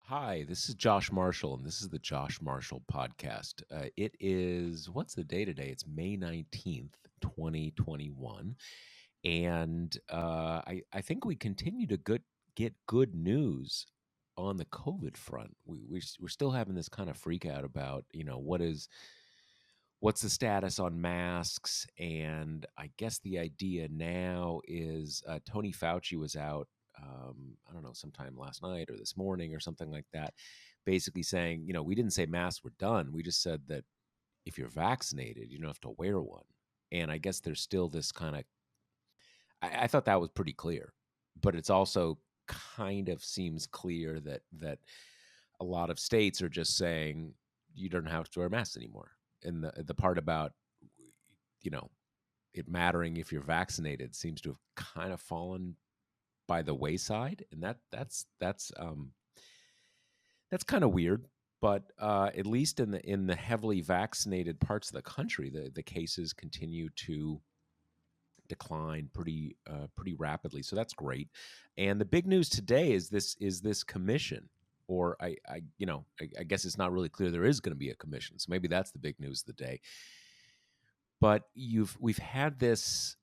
Hi, this is Josh Marshall, and this is the Josh Marshall podcast. It is, what's the day today? It's May 19th, 2021. And I think we continue to get good news on the COVID front. We're still having this kind of freak out about, what's the status on masks. And I guess the idea now is Tony Fauci was out, I don't know, sometime last night or this morning or something like that, basically saying, we didn't say masks were done. We just said that if you're vaccinated, you don't have to wear one. And I guess there's still this kind of, I thought that was pretty clear, but it's also kind of seems clear that a lot of states are just saying you don't have to wear masks anymore. And the part about, you know, it mattering if you're vaccinated seems to have kind of fallen by the wayside, and that's kind of weird. But at least in the heavily vaccinated parts of the country, the cases continue to decline pretty rapidly. So that's great. And the big news today is this commission, or I guess it's not really clear there is going to be a commission. So maybe that's the big news of the day. But we've had this.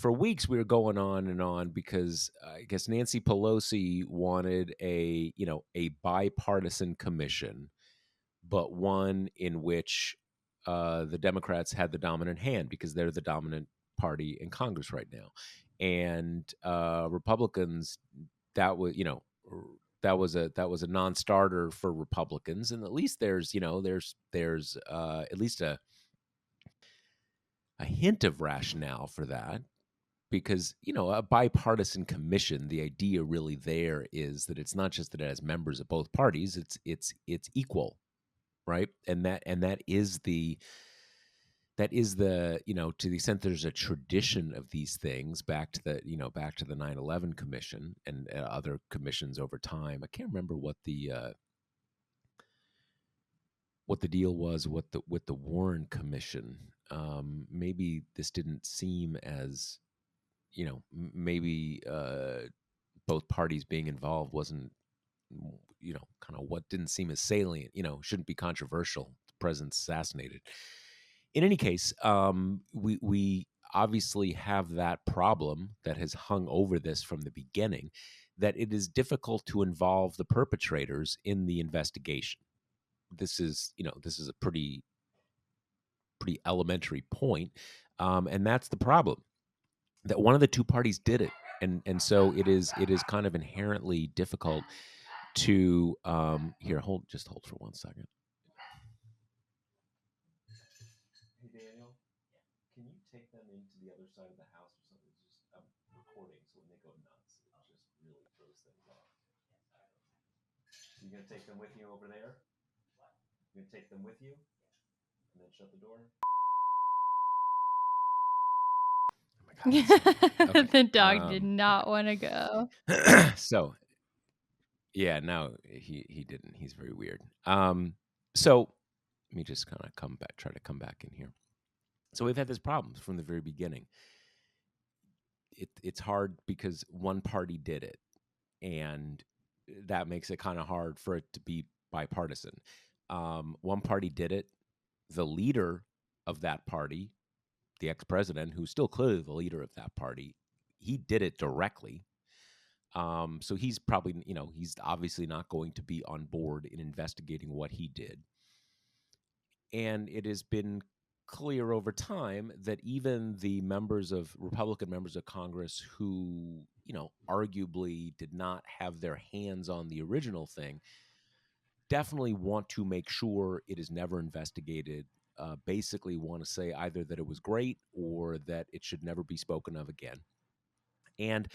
For weeks we were going on and on because I guess Nancy Pelosi wanted a bipartisan commission, but one in which the Democrats had the dominant hand because they're the dominant party in Congress right now, and Republicans, that was that was a non-starter for Republicans, and at least there's at least a hint of rationale for that because a bipartisan commission, the idea really there is that it's not just that it has members of both parties, it's equal, right? And that is the to the extent there's a tradition of these things back to the 9/11 commission and other commissions over time. I can't remember what the deal was with the Warren Commission. Maybe this didn't seem as maybe both parties being involved wasn't kind of what didn't seem as salient. Shouldn't be controversial. The president's assassinated. In any case, we obviously have that problem that has hung over this from the beginning, that it is difficult to involve the perpetrators in the investigation. This is a pretty elementary point, and that's the problem, that one of the two parties did it, and so it is kind of inherently difficult to here hold for 1 second. Hey Daniel, can you take them into the other side of the house or something? It's just I'm recording, so when they go nuts, it just really throws things off. You gonna take them with you over there? You gonna take them with you and then shut the door? Oh my God, that's so annoying. The dog Okay. did not want to go. So yeah, no, he didn't. He's very weird. So let me just kind of try to come back in here. So we've had this problem from the very beginning. It's hard because one party did it, and that makes it kind of hard for it to be bipartisan. One party did it. The leader of that party, the ex-president, who's still clearly the leader of that party, he did it directly. So he's probably, he's obviously not going to be on board in investigating what he did. And it has been clear over time that even the Republican members of Congress who, arguably did not have their hands on the original thing, definitely want to make sure it is never investigated. Basically want to say either that it was great or that it should never be spoken of again. And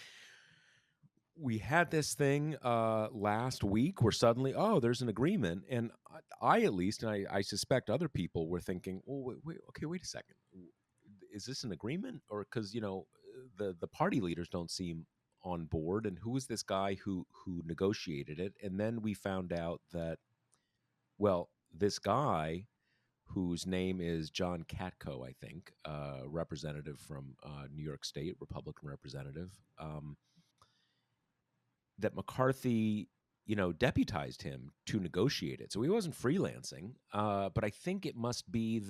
we had this thing last week where suddenly, there's an agreement, and I at least, and I suspect other people were thinking, well, wait a second, is this an agreement? Or because the party leaders don't seem on board, and who is this guy who negotiated it? And then we found out that, well, this guy whose name is John Katko, I think, representative from New York State, Republican representative. That McCarthy, deputized him to negotiate it. So he wasn't freelancing. But I think it must be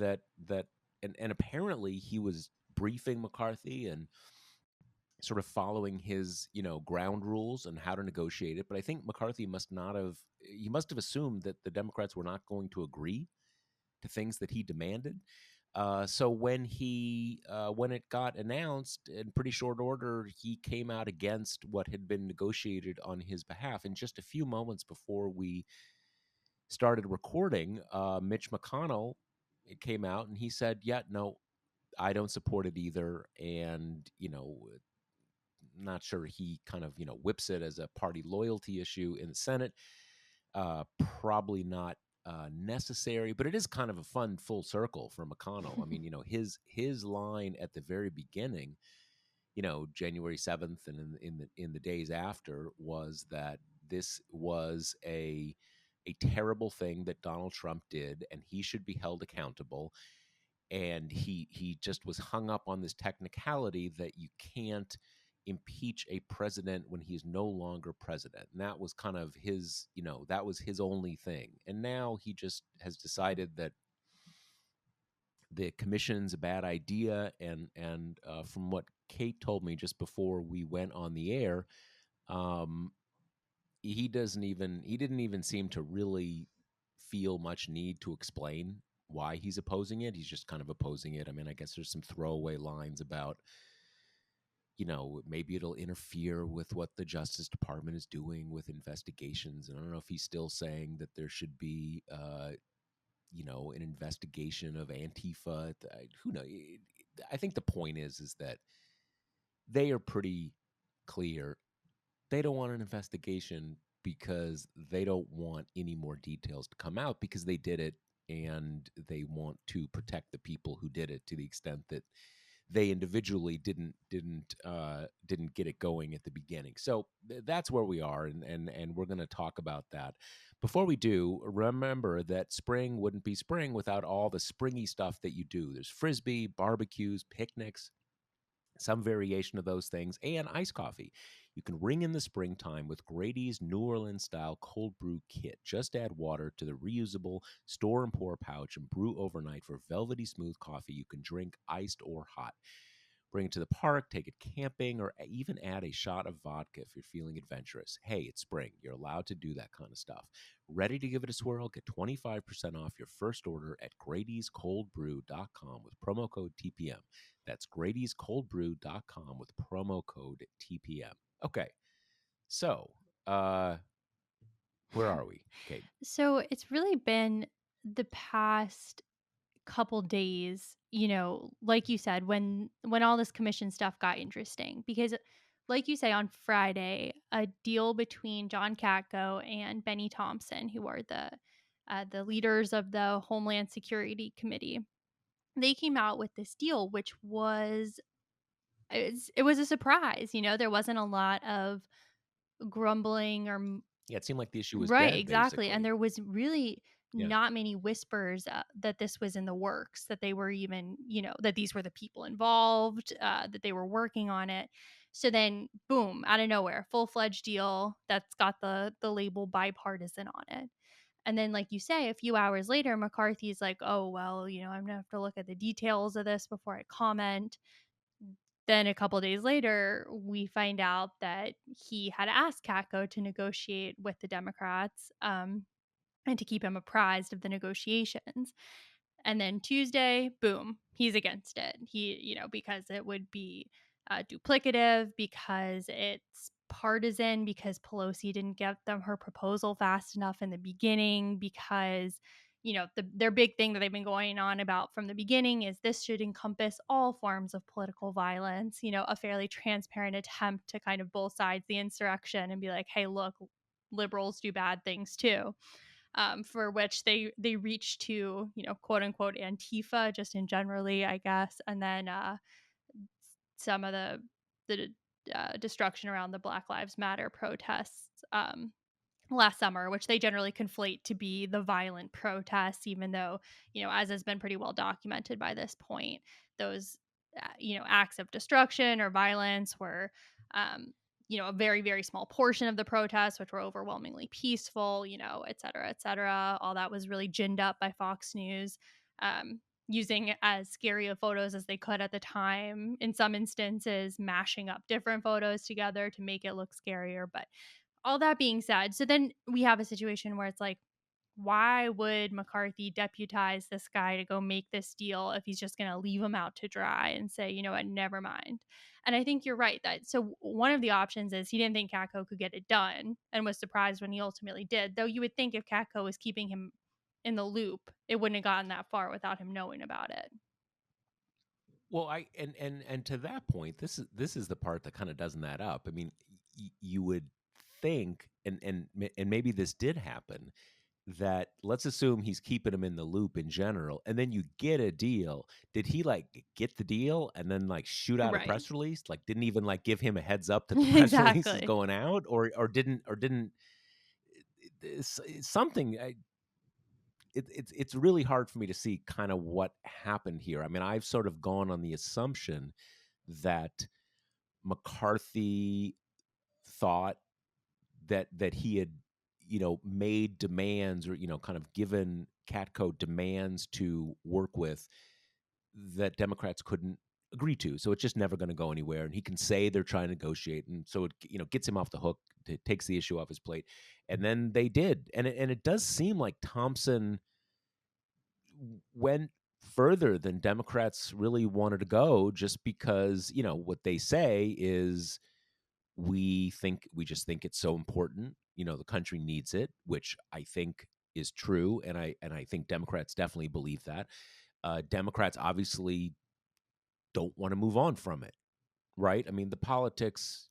and apparently he was briefing McCarthy and sort of following his, ground rules and how to negotiate it. But I think McCarthy must have assumed that the Democrats were not going to agree to things that he demanded. So when it got announced in pretty short order, he came out against what had been negotiated on his behalf. And just a few moments before we started recording, Mitch McConnell came out and he said, "Yeah, no, I don't support it either." And not sure he kind of whips it as a party loyalty issue in the Senate. Probably not necessary, but it is kind of a fun full circle for McConnell. I mean, his line at the very beginning, January 7th, and in the days after, was that this was a terrible thing that Donald Trump did, and he should be held accountable. And he just was hung up on this technicality that you can't impeach a president when he's no longer president. And that was kind of his, that was his only thing. And now he just has decided that the commission's a bad idea. And from what Kate told me just before we went on the air, he didn't even seem to really feel much need to explain why he's opposing it. He's just kind of opposing it. I mean, I guess there's some throwaway lines about, maybe it'll interfere with what the Justice Department is doing with investigations. And I don't know if he's still saying that there should be, an investigation of Antifa. Who knows? I think the point is that they are pretty clear. They don't want an investigation because they don't want any more details to come out because they did it, and they want to protect the people who did it to the extent that they individually didn't get it going at the beginning. So that's where we are, and we're going to talk about that. Before we do, remember that spring wouldn't be spring without all the springy stuff that you do. There's frisbee, barbecues, picnics, some variation of those things, and iced coffee. You can ring in the springtime with Grady's New Orleans style cold brew kit. Just add water to the reusable store and pour pouch and brew overnight for velvety smooth coffee you can drink iced or hot. Bring it to the park, take it camping, or even add a shot of vodka if you're feeling adventurous. Hey, it's spring. You're allowed to do that kind of stuff. Ready to give it a swirl? Get 25% off your first order at Grady'sColdBrew.com with promo code TPM. That's Grady'sColdBrew.com with promo code TPM. Okay, so where are we, Kate? So it's really been the past couple days, like you said, when all this commission stuff got interesting, because like you say, on Friday, a deal between John Katko and Benny Thompson, who are the leaders of the Homeland Security Committee, they came out with this deal, which it was a surprise. There wasn't a lot of grumbling or Yeah, it seemed like the issue was right, dead, exactly. And basically. there was really Yeah. not many whispers that this was in the works, that they were even, that these were the people involved, that they were working on it. So then, boom, out of nowhere, full-fledged deal that's got the label bipartisan on it. And then, like you say, a few hours later, McCarthy's like, "Oh, well, I'm gonna have to look at the details of this before I comment." Then a couple days later, we find out that he had asked Katko to negotiate with the Democrats, and to keep him apprised of the negotiations. And then Tuesday, boom, he's against it. Because it would be duplicative, because it's partisan, because Pelosi didn't get them her proposal fast enough in the beginning, because their big thing that they've been going on about from the beginning is this should encompass all forms of political violence, a fairly transparent attempt to kind of both sides the insurrection and be like, hey, look, liberals do bad things too. For which they reach to, quote unquote Antifa, just in generally, I guess, and then some of the destruction around the Black Lives Matter protests last summer, which they generally conflate to be the violent protests, even though, as has been pretty well documented by this point, those acts of destruction or violence were a very, very small portion of the protests, which were overwhelmingly peaceful, et cetera, et cetera. All that was really ginned up by Fox News, um, using as scary of photos as they could at the time. In some instances, mashing up different photos together to make it look scarier. But all that being said, so then we have a situation where it's like, why would McCarthy deputize this guy to go make this deal if he's just going to leave him out to dry and say, you know what, never mind? And I think you're right that so one of the options is he didn't think Katko could get it done and was surprised when he ultimately did. Though you would think if Katko was keeping him in the loop, it wouldn't have gotten that far without him knowing about it. Well, and to that point, this is the part that kind of doesn't add up. I mean, you would think, and maybe this did happen, that let's assume he's keeping him in the loop in general, and then you get a deal. Did he like get the deal and then like shoot out a Right. press release? Like didn't even like give him a heads up that the press release is Exactly. going out, or didn't something? It's really hard for me to see kind of what happened here. I mean, I've sort of gone on the assumption that McCarthy thought that he had, made demands, or kind of given Catco demands to work with that Democrats couldn't agree to. So it's just never going to go anywhere. And he can say they're trying to negotiate, and so it gets him off the hook. It takes the issue off his plate, and then they did. And it does seem like Thompson went further than Democrats really wanted to go, just because what they say is we just think it's so important. The country needs it, which I think is true, and I think Democrats definitely believe that. Democrats obviously don't want to move on from it, right? I mean, the politics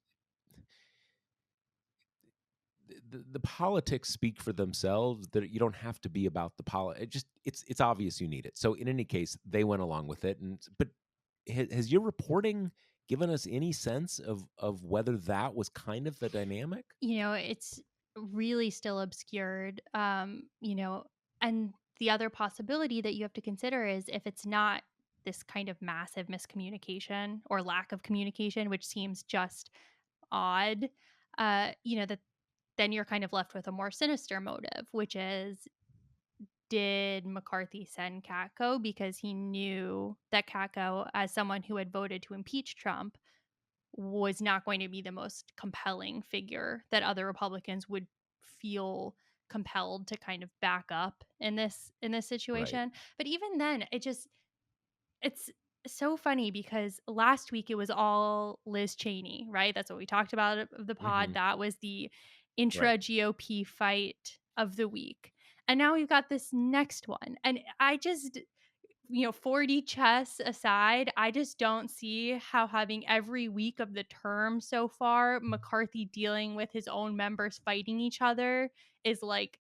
speak for themselves. That you don't have to be about the it just it's obvious you need it. So in any case, they went along with it. But has your reporting given us any sense of whether that was kind of the dynamic? It's really still obscured. And the other possibility that you have to consider is if it's not this kind of massive miscommunication or lack of communication, which seems just odd, that then you're kind of left with a more sinister motive, which is, did McCarthy send Katko because he knew that Katko, as someone who had voted to impeach Trump, was not going to be the most compelling figure that other Republicans would feel compelled to kind of back up in this Right. situation. But even then, it's so funny because last week it was all Liz Cheney, right? That's what we talked about of the pod. Hmm. That was the Right. intra GOP fight of the week. And now we've got this next one. And I just, 4D chess aside, I just don't see how having every week of the term so far, McCarthy dealing with his own members fighting each other is like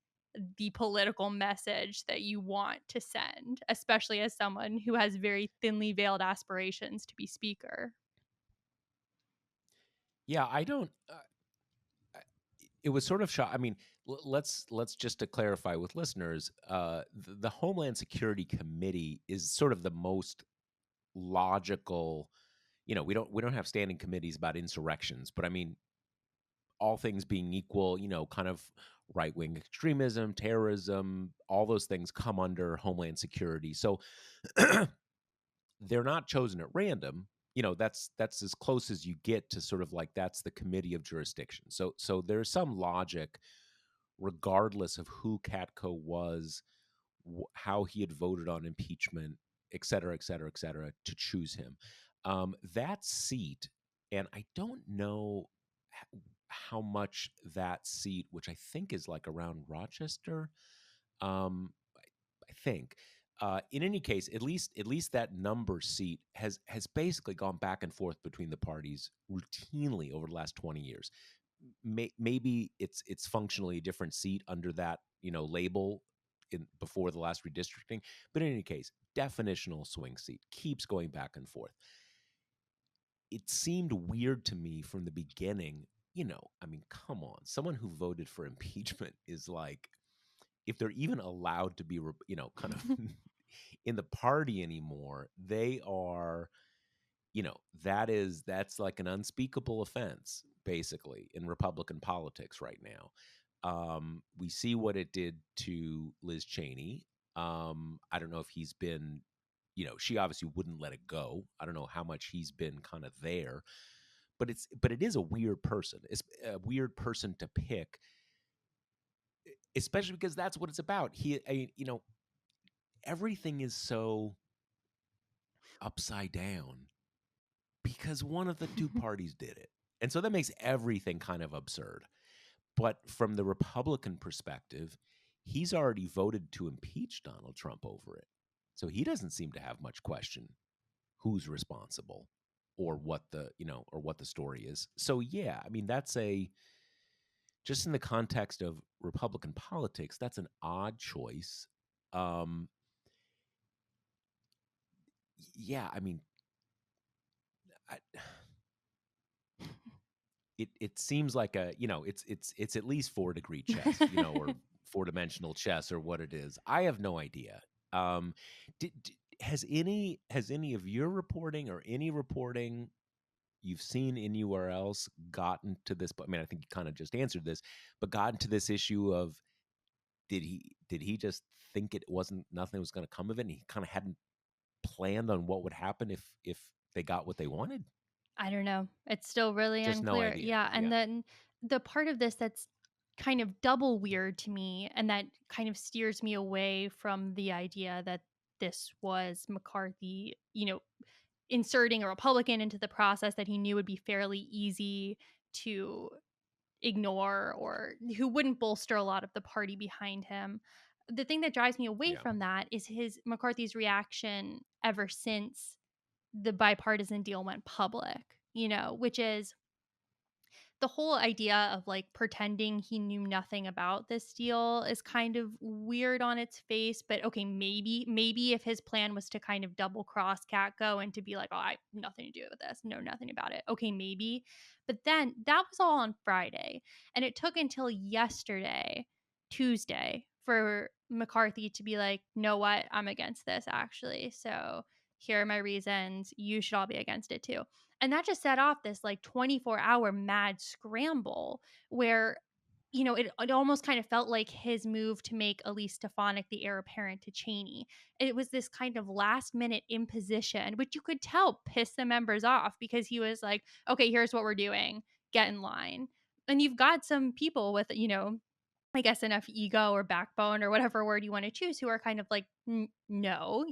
the political message that you want to send, especially as someone who has very thinly veiled aspirations to be speaker. Yeah, I don't. I- it was sort of shock. I mean, let's just to clarify with listeners, the Homeland Security Committee is sort of the most logical. We don't have standing committees about insurrections, but I mean, all things being equal, kind of right wing extremism, terrorism, all those things come under Homeland Security. So they're not chosen at random. That's as close as you get to sort of like that's the committee of jurisdiction. So there's some logic, regardless of who Katko was, how he had voted on impeachment, et cetera, et cetera, et cetera, to choose him. That seat, and I don't know how much that seat, which I think is like around Rochester, I think. In any case, at least that number seat has basically gone back and forth between the parties routinely over the last 20 years. Maybe it's functionally a different seat under that label before the last redistricting, but in any case, definitional swing seat keeps going back and forth. It seemed weird to me from the beginning. I mean, come on, someone who voted for impeachment is like, if they're even allowed to be, kind of in the party anymore, they are, that's like an unspeakable offense, basically, in Republican politics right now. We see what it did to Liz Cheney. I don't know if he's been, she obviously wouldn't let it go. I don't know how much he's been kind of there, but it is a weird person. It's a weird person to pick, especially because that's what it's about. Everything is so upside down because one of the two parties did it. And so that makes everything kind of absurd. But from the Republican perspective, he's already voted to impeach Donald Trump over it. So he doesn't seem to have much question who's responsible or what the story is. So yeah, I mean just in the context of Republican politics, that's an odd choice. Um yeah, I mean I, it seems like it's at least 4-degree chess, or 4-dimensional chess or what it is. I have no idea. Um, has any of your reporting or any reporting you've seen anywhere else gotten to this? But I mean, I think you kind of just answered this, but gotten to this issue of did he just think it wasn't nothing was going to come of it, and he kind of hadn't planned on what would happen if they got what they wanted? I don't know. It's still really Just no unclear. idea. Yeah, and Yeah, then the part of this that's kind of double weird to me and that kind of steers me away from the idea that this was McCarthy, inserting a Republican into the process that he knew would be fairly easy to ignore or who wouldn't bolster a lot of the party behind him. The thing that drives me away yeah. from that is his McCarthy's reaction ever since the bipartisan deal went public, which is the whole idea of like pretending he knew nothing about this deal is kind of weird on its face. But okay, maybe if his plan was to kind of double cross Catco and to be like, oh, I have nothing to do with this, know nothing about it. Okay, maybe. But then that was all on Friday. And it took until yesterday, Tuesday, for McCarthy to be like, know what? I'm against this actually. So here are my reasons. You should all be against it too. And that just set off this like 24-hour mad scramble where, it almost kind of felt like his move to make Elise Stefanik the heir apparent to Cheney. It was this kind of last minute imposition, which you could tell pissed the members off because he was like, okay, here's what we're doing. Get in line. And you've got some people with, I guess enough ego or backbone or whatever word you want to choose who are kind of like no,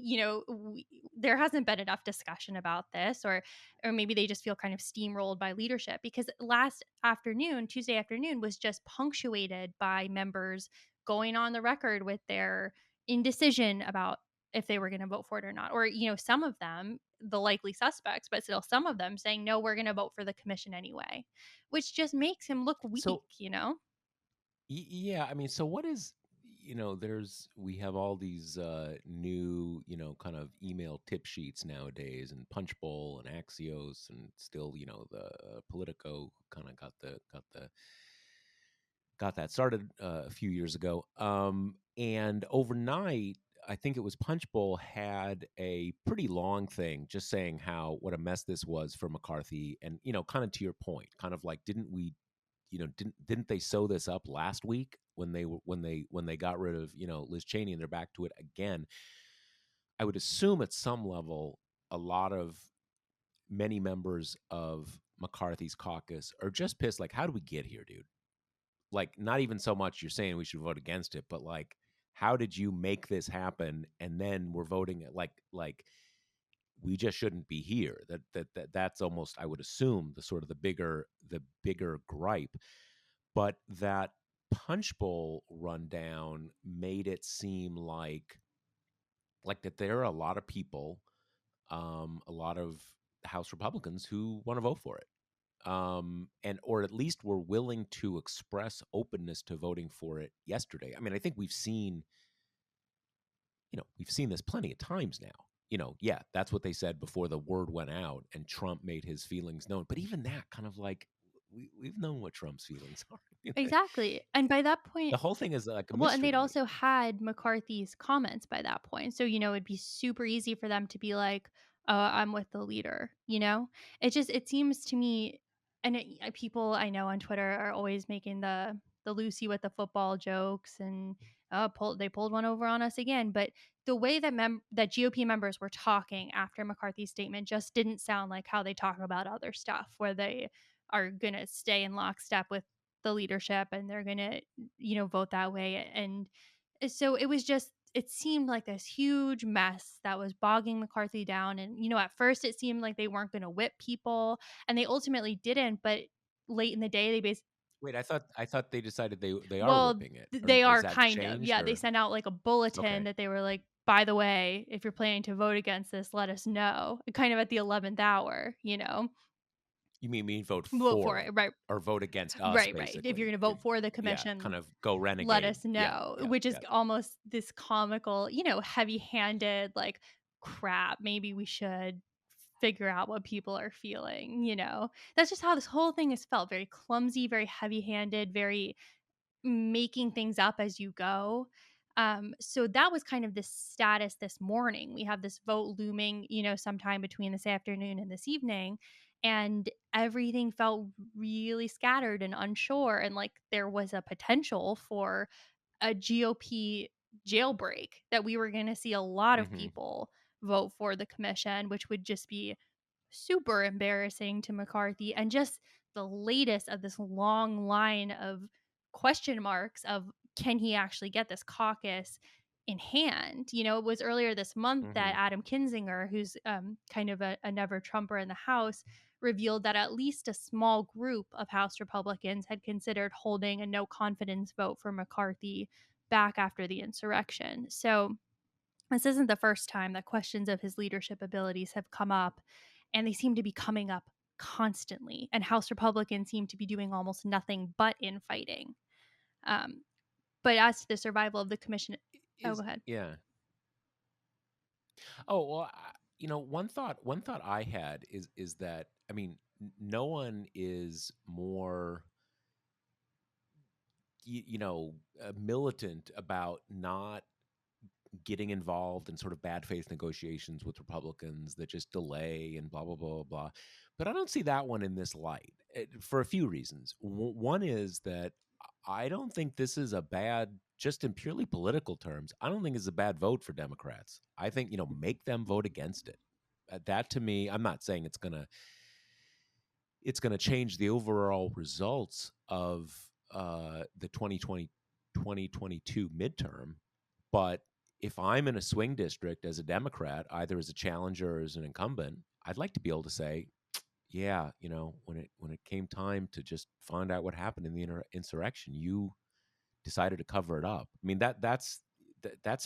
there hasn't been enough discussion about this, or maybe they just feel kind of steamrolled by leadership because last afternoon, Tuesday afternoon, was just punctuated by members going on the record with their indecision about if they were going to vote for it or not, or some of them, the likely suspects, but still some of them saying no, we're going to vote for the commission anyway, which just makes him look weak. So yeah, I mean, so what is, we have all these new, kind of email tip sheets nowadays, and Punchbowl and Axios, and still, the Politico kind of got that started a few years ago. And overnight, I think it was Punchbowl had a pretty long thing just saying what a mess this was for McCarthy, and kind of to your point, kind of like, didn't they sew this up last week when they got rid of Liz Cheney, and they're back to it again? I would assume at some level a lot of many members of McCarthy's caucus are just pissed, like, how do we get here, dude? Like, not even so much you're saying we should vote against it, but like, how did you make this happen? And then we're voting it like we just shouldn't be here. That's almost, I would assume, the sort of the bigger gripe. But that Punchbowl rundown made it seem like that there are a lot of people, a lot of House Republicans who want to vote for it, and or at least were willing to express openness to voting for it yesterday. I mean, I think we've seen this plenty of times now. Yeah, that's what they said before the word went out and Trump made his feelings known. But even that kind of like we've known what Trump's feelings are. Exactly. And by that The point, whole thing is like a well, and mystery they'd to me. also had McCarthy's comments by that point. So, it'd be super easy for them to be like, I'm with the leader, It seems to me, And people I know on Twitter are always making the Lucy with the football jokes, and they pulled one over on us again. But the way that that GOP members were talking after McCarthy's statement just didn't sound like how they talk about other stuff, where they are gonna stay in lockstep with the leadership and they're gonna vote that way. And so it seemed like this huge mess that was bogging McCarthy down. And at first it seemed like they weren't going to whip people, and they ultimately didn't. But late in the day, they basically, Wait, I thought they decided they are well, whipping it, or they is are that kind of, changed? yeah, they Or sent out like a bulletin okay, that they were like, by the way, if you're planning to vote against this, let us know, kind of at the 11th hour. you mean vote Vote for for it, right? or vote against us, Right. If you're basically? going to vote for the Yeah, commission, kind of go let renegade. us Yeah, know, yeah, which is yeah. almost this comical, heavy-handed, like, crap, maybe we should figure out what people are feeling. That's just how this whole thing has felt, very clumsy, very heavy-handed, very making things up as you go. So that was kind of the status this morning. We have this vote looming, sometime between this afternoon and this evening, and everything felt really scattered and unsure, and like there was a potential for a GOP jailbreak, that we were going to see a lot of Hmm. people vote for the commission, which would just be super embarrassing to McCarthy, and just the latest of this long line of question marks of, can he actually get this caucus in hand? It was earlier this month that Hmm. Adam Kinzinger, who's kind of a never Trumper in the House, revealed that at least a small group of House Republicans had considered holding a no confidence vote for McCarthy back after the insurrection. So this isn't the first time that questions of his leadership abilities have come up, and they seem to be coming up constantly. And House Republicans seem to be doing almost nothing but infighting. Um, but as to the survival of the commission, oh, go Is ahead. yeah. Oh well, one thought I had is that, I mean, no one is more militant about not getting involved in sort of bad faith negotiations with Republicans that just delay and blah blah blah blah blah. But I don't see that one in this light, for a few reasons. One is that I don't think this is a bad, just in purely political terms. I don't think it's a bad vote for Democrats. I think, make them vote against it. That to me, I'm not saying it's gonna change the overall results of the 2022 midterm. But if I'm in a swing district as a Democrat, either as a challenger or as an incumbent, I'd like to be able to say, yeah, when it came time to just find out what happened in the insurrection, you decided to cover it up. I mean, that's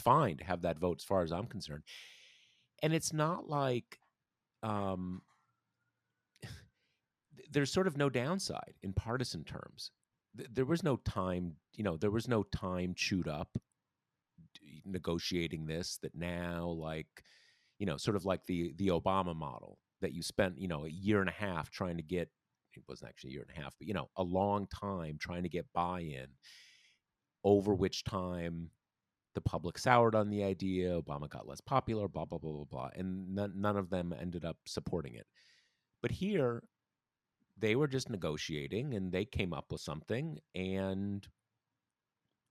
fine to have that vote as far as I'm concerned. And it's not like, um, there's sort of no downside in partisan terms. There was no time, there was no time chewed up negotiating this, that now, like, sort of like the Obama model, that you spent, a year and a half trying to get, it wasn't actually a year and a half, but a long time trying to get buy-in, over which time the public soured on the idea, Obama got less popular, blah blah blah blah blah, and none of them ended up supporting it. But here they were just negotiating and they came up with something, and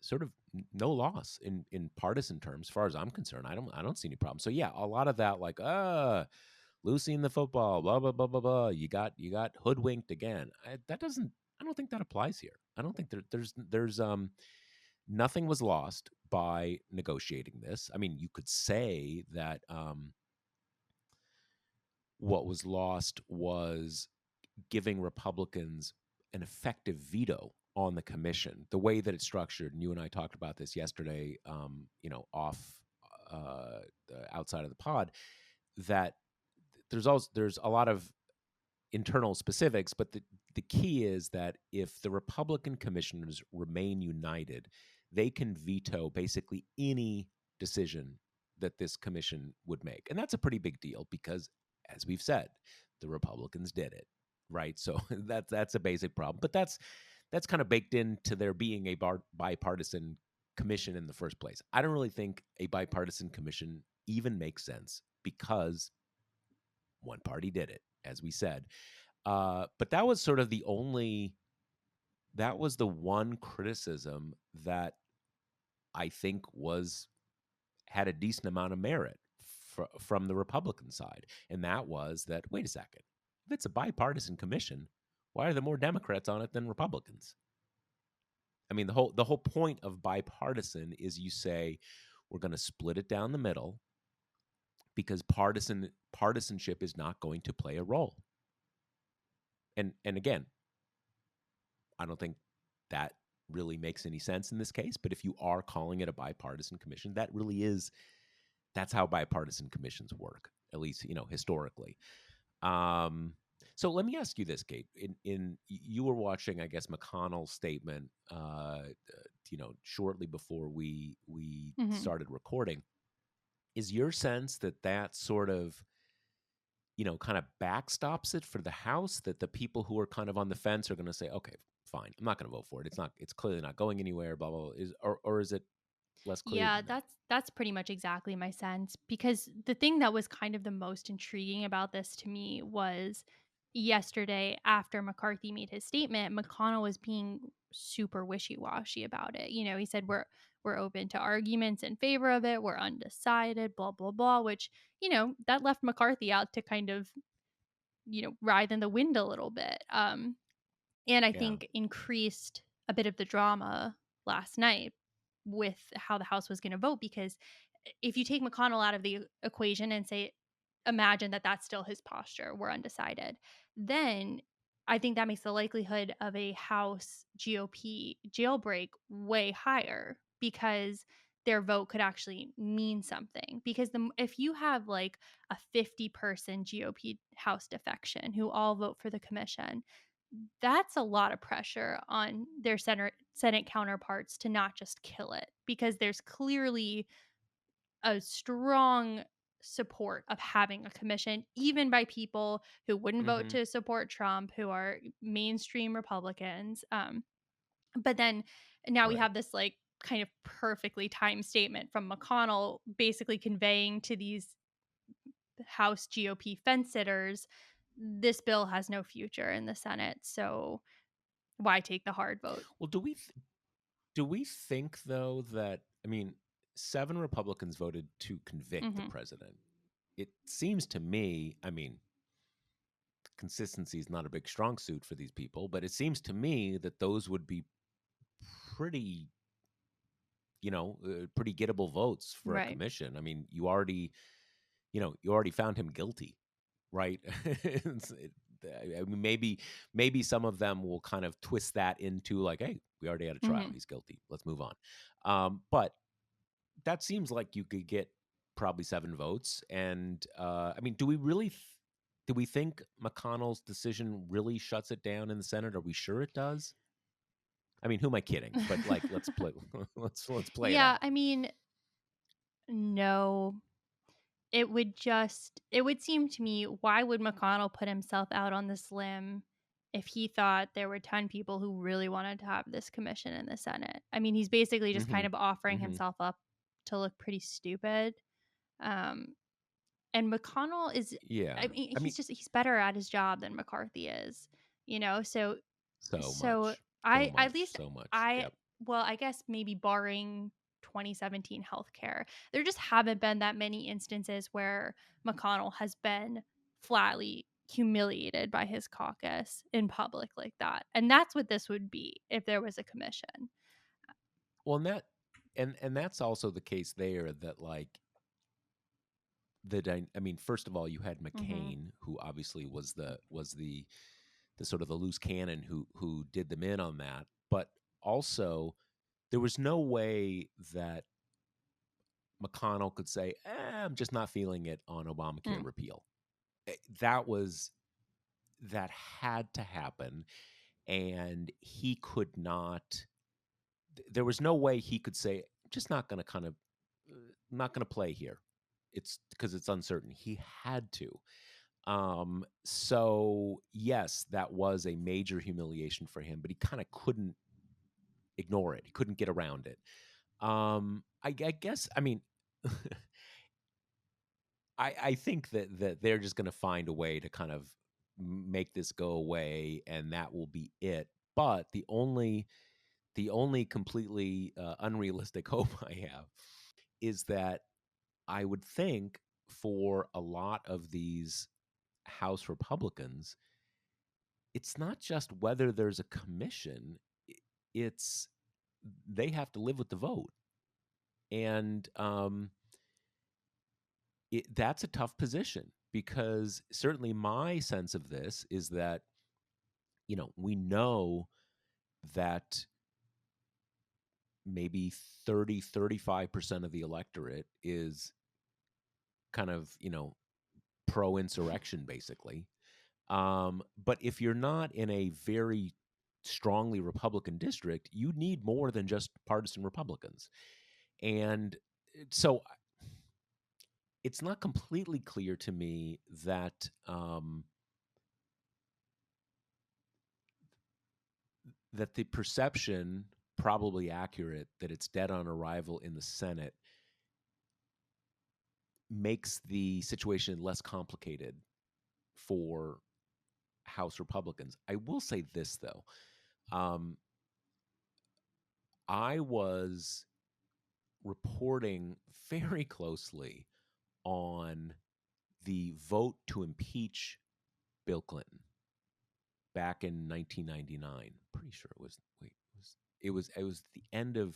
sort of no loss in partisan terms, as far as I'm concerned. I don't see any problem. So yeah, a lot of that, like, Lucy in the football, blah blah blah blah blah. You got hoodwinked again. That doesn't. I don't think that applies here. I don't think there's nothing was lost by negotiating this. I mean, you could say that, what was lost was giving Republicans an effective veto on the commission, the way that it's structured. And you and I talked about this yesterday, off, uh, outside of the pod, that there's a lot of internal specifics, but the key is that if the Republican commissioners remain united, they can veto basically any decision that this commission would make. And that's a pretty big deal because, as we've said, the Republicans did it, right? So that's a basic problem. But that's kind of baked into there being a bipartisan commission in the first place. I don't really think a bipartisan commission even makes sense because one party did it, as we said. But that was sort of that was the one criticism that I think had a decent amount of merit from the Republican side. And that was that, wait a second, if it's a bipartisan commission, why are there more Democrats on it than Republicans? I mean, the whole point of bipartisan is you say we're going to split it down the middle because partisanship is not going to play a role. And again, I don't think that really makes any sense in this case, but if you are calling it a bipartisan commission, that's how bipartisan commissions work, at least, historically. So let me ask you this, Kate. You were watching, I guess, McConnell's statement, shortly before we Hmm. started recording. Is your sense that sort of, kind of backstops it for the House, that the people who are kind of on the fence are going to say, okay, fine, I'm not going to vote for it. It's clearly not going anywhere, blah, blah, blah. Or is it less clear Yeah, than that? that's pretty much exactly my sense, because the thing that was kind of the most intriguing about this to me was yesterday after McCarthy made his statement, McConnell was being super wishy-washy about it. He said we're open to arguments in favor of it, we're undecided, blah blah blah, which, that left McCarthy out to kind of, ride in the wind a little bit. And I Yeah. think increased a bit of the drama last night with how the House was going to vote, because if you take McConnell out of the equation and say, imagine that that's still his posture, we're undecided, then I think that makes the likelihood of a House GOP jailbreak way higher, because their vote could actually mean something. Because if you have like a 50-person GOP House defection who all vote for the commission, that's a lot of pressure on their Senate counterparts to not just kill it, because there's clearly a strong support of having a commission, even by people who wouldn't vote Mm-hmm. to support Trump, who are mainstream Republicans. But then now we Right. have this like kind of perfectly timed statement from McConnell, basically conveying to these House GOP fence sitters, this bill has no future in the Senate. So why take the hard vote? Well, do we think, though, that, I mean, 7 Republicans voted to convict the Hmm. president. It seems to me, I mean, consistency is not a big strong suit for these people, but it seems to me that those would be pretty, pretty gettable votes for a Right. commission. I mean, you already found him guilty, right? I mean, maybe some of them will kind of twist that into like, hey, we already had a trial. Hmm. He's guilty. Let's move on. But that seems like you could get probably 7 votes. And I mean, do we think McConnell's decision really shuts it down in the Senate? Are we sure it does? I mean, who am I kidding? But like, let's play. Let's play it Yeah, out. I mean, no. It would seem to me, why would McConnell put himself out on this limb if he thought there were 10 people who really wanted to have this commission in the Senate? I mean, he's basically just Mm-hmm. kind of offering Mm-hmm. himself up to look pretty stupid. Um, and McConnell is, Yeah. I mean, I mean, he's better at his job than McCarthy is, so so so much, so I at much, least so much. I Yep. well, I guess maybe barring 2017 healthcare, there just haven't been that many instances where McConnell has been flatly humiliated by his caucus in public like that. And that's what this would be if there was a commission. Well, and that's also the case there, that like I mean, first of all, you had Hmm. McCain, who obviously was the sort of the loose cannon who did them in on that, but also there was no way that McConnell could say, I'm just not feeling it on Obamacare Mm. repeal. That was that had to happen, and he could not. There was no way he could say, I'm just not going to not going to play here. It's because it's uncertain. He had to. So yes, that was a major humiliation for him, but he kind of couldn't ignore it. He couldn't get around it. I guess, I mean, I think that they're just going to find a way to kind of make this go away and that will be it. But the only completely unrealistic hope I have is that I would think for a lot of these House Republicans, it's not just whether there's a commission, it's they have to live with the vote. And that's a tough position because certainly my sense of this is that, we know that maybe 35% of the electorate is kind of, pro insurrection, basically. But if you're not in a very strongly Republican district, you need more than just partisan Republicans. And so it's not completely clear to me that the perception, probably accurate, that it's dead on arrival in the Senate makes the situation less complicated for House Republicans. I will say this, though. I was reporting very closely on the vote to impeach Bill Clinton back in 1999. Pretty sure it was. Wait, it was the end of.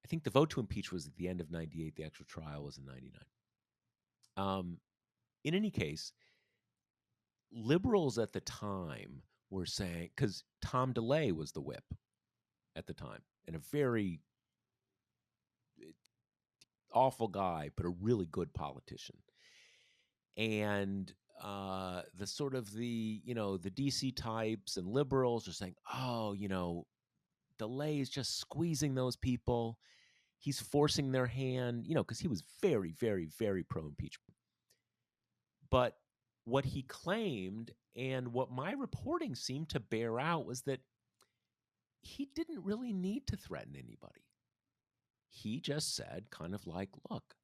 I think the vote to impeach was at the end of '98. The actual trial was in '99. In any case, liberals at the time were saying, because Tom DeLay was the whip at the time, and a very awful guy, but a really good politician. And the sort of the DC types and liberals are saying, oh, DeLay is just squeezing those people. He's forcing their hand, because he was very, very, very pro impeachment. But what he claimed and what my reporting seemed to bear out was that he didn't really need to threaten anybody. He just said, kind of like, look,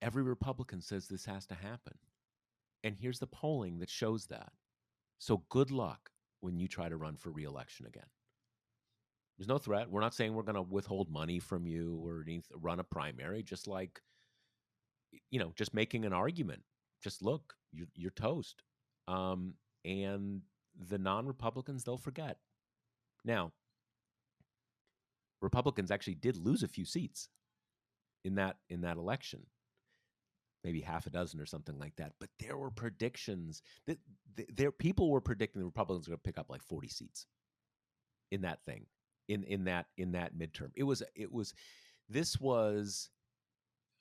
every Republican says this has to happen. And here's the polling that shows that. So good luck when you try to run for re-election again. There's no threat. We're not saying we're going to withhold money from you or run a primary, just like, just making an argument. Just look, you're toast. And the non-Republicans, they'll forget. Now, Republicans actually did lose a few seats in that election, maybe half a dozen or something like that. But there were predictions that people were predicting the Republicans were going to pick up like 40 seats in that thing, in that midterm. This was.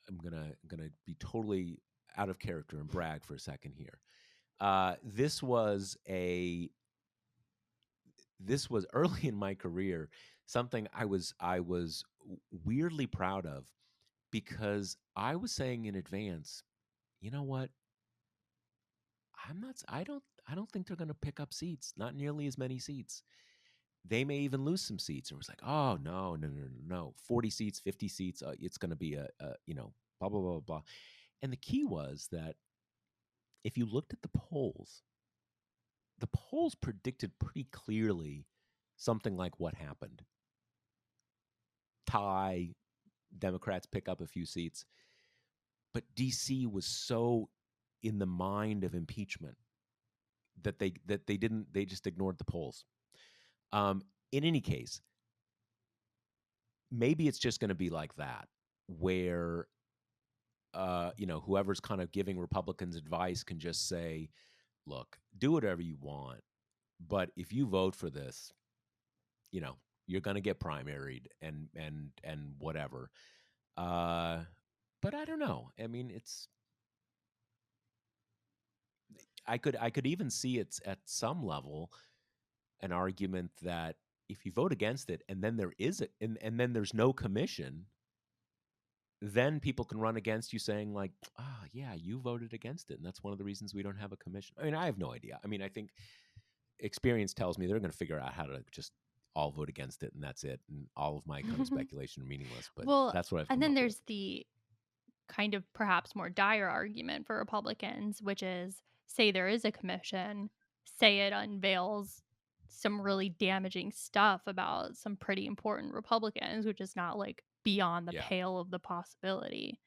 I'm gonna be totally out of character and brag for a second here. This was early in my career, something I was weirdly proud of, because I was saying in advance, you know what? I don't think they're going to pick up seats, not nearly as many seats. They may even lose some seats. And it was like, oh, no. 40 seats, 50 seats. It's going to be blah, blah, blah, blah. And the key was that if you looked at the polls predicted pretty clearly something like what happened. Tie, Democrats pick up a few seats. But DC was so in the mind of impeachment that they just ignored the polls. In any case, maybe it's just going to be like that, where whoever's kind of giving Republicans advice can just say, look, do whatever you want, but if you vote for this, you're going to get primaried and whatever. But I don't know. I mean, I could even see it's at some level an argument that if you vote against it and then and then there's no commission, then people can run against you saying like, yeah, you voted against it, and that's one of the reasons we don't have a commission. I mean, I have no idea. I mean, I think experience tells me they're going to figure out how to just all vote against it, and that's it. And all of my kind of speculation are meaningless. But Well, that's what I've and come then up there's with. the kind of perhaps more dire argument for Republicans, which is say there is a commission, say it unveils some really damaging stuff about some pretty important Republicans, which is not like beyond the Yeah. pale of the possibility.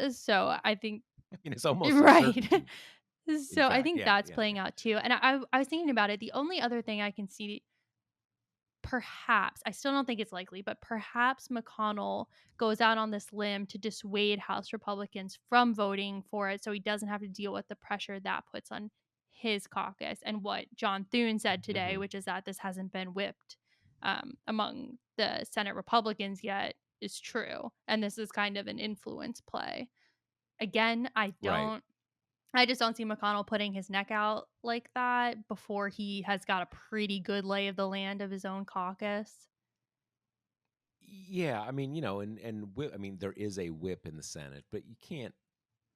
So I think I mean, it's almost a right. certainty, in So I fact. think Yeah, that's yeah, playing yeah. out too. And I was thinking about it. The only other thing I can see, perhaps, I still don't think it's likely, but perhaps McConnell goes out on this limb to dissuade House Republicans from voting for it so he doesn't have to deal with the pressure that puts on his caucus. And what John Thune said today, Mhm. which is that this hasn't been whipped among the Senate Republicans yet, is true. And this is kind of an influence play. Again, Right. I just don't see McConnell putting his neck out like that before he has got a pretty good lay of the land of his own caucus. Yeah, I mean, I mean, there is a whip in the Senate, but you can't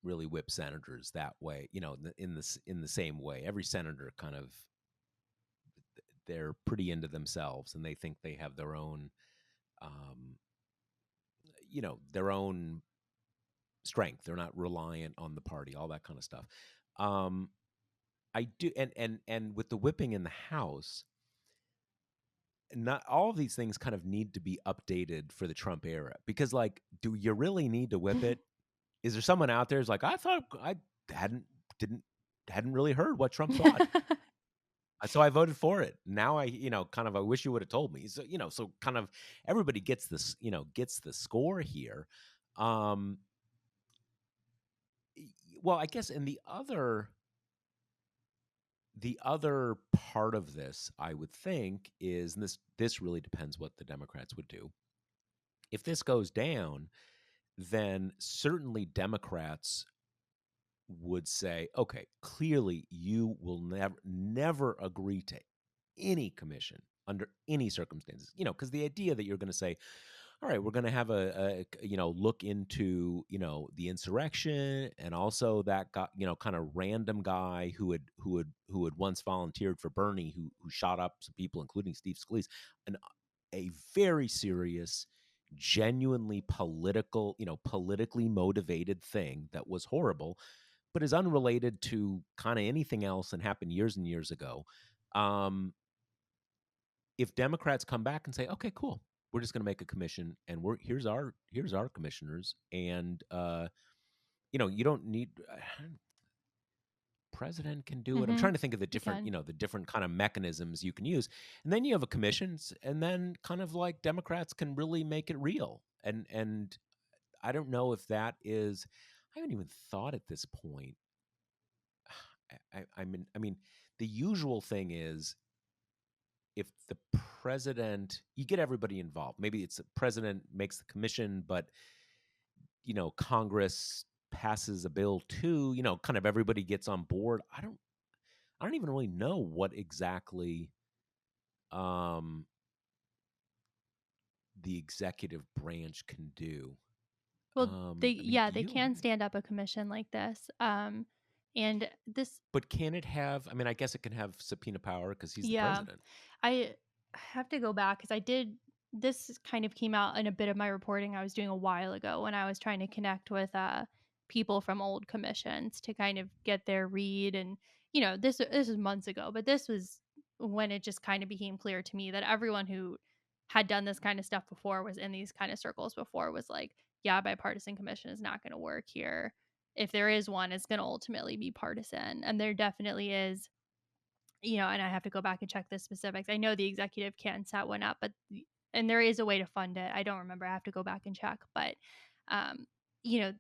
really whip senators that way, in the same way. Every senator kind of they're pretty into themselves and they think they have their own um their own strength. They're not reliant on the party, all that kind of stuff. Um I do, and with the whipping in the House, not all of these things kind of need to be updated for the Trump era, because like, do you really need to whip it? Is there someone out there who's like, I thought I hadn't didn't hadn't really heard what Trump thought, so I voted for it. Now kind of, I wish you would have told me. So so kind of everybody gets this, gets the score here. Um, well, I guess, and the other part of this, I would think, is, and this really depends what the Democrats would do. If this goes down, then certainly Democrats would say, okay, clearly you will never agree to any commission under any circumstances. Because the idea that you're going to say, all right, we're going to have a look into the insurrection, and also that guy, kind of random guy who had once volunteered for Bernie, who shot up some people, including Steve Scalise, and a very serious, genuinely political, politically motivated thing that was horrible, but is unrelated to kind of anything else and happened years and years ago. Um, if Democrats come back and say, "Okay, cool, we're just going to make a commission, and here's our commissioners," and you don't need president can do it. I'm Mhm. trying to think of the You different, can. the different kind of mechanisms you can use, and then you have a commission, and then kind of like Democrats can really make it real. And I don't know if that is. I haven't even thought at this point. I mean, the usual thing is, if the president, you get everybody involved. Maybe it's the president makes the commission, but Congress passes a bill too. Kind of everybody gets on board. I don't even really know what exactly um, the executive branch can do. Well, I mean, do they you? can stand up a commission like this. And this But can it have? I mean, I guess it can have subpoena power because he's the yeah, president. I have to go back because I did. This kind of came out in a bit of my reporting I was doing a while ago when I was trying to connect with people from old commissions to kind of get their read. And this was months ago, but this was when it just kind of became clear to me that everyone who had done this kind of stuff before, was in these kind of circles before, was like, yeah, bipartisan commission is not going to work here. If there is one, it's going to ultimately be partisan, and there definitely is. And I have to go back and check the specifics. I know the executive can set one up, and there is a way to fund it. I don't remember. I have to go back and check. But, um, you know,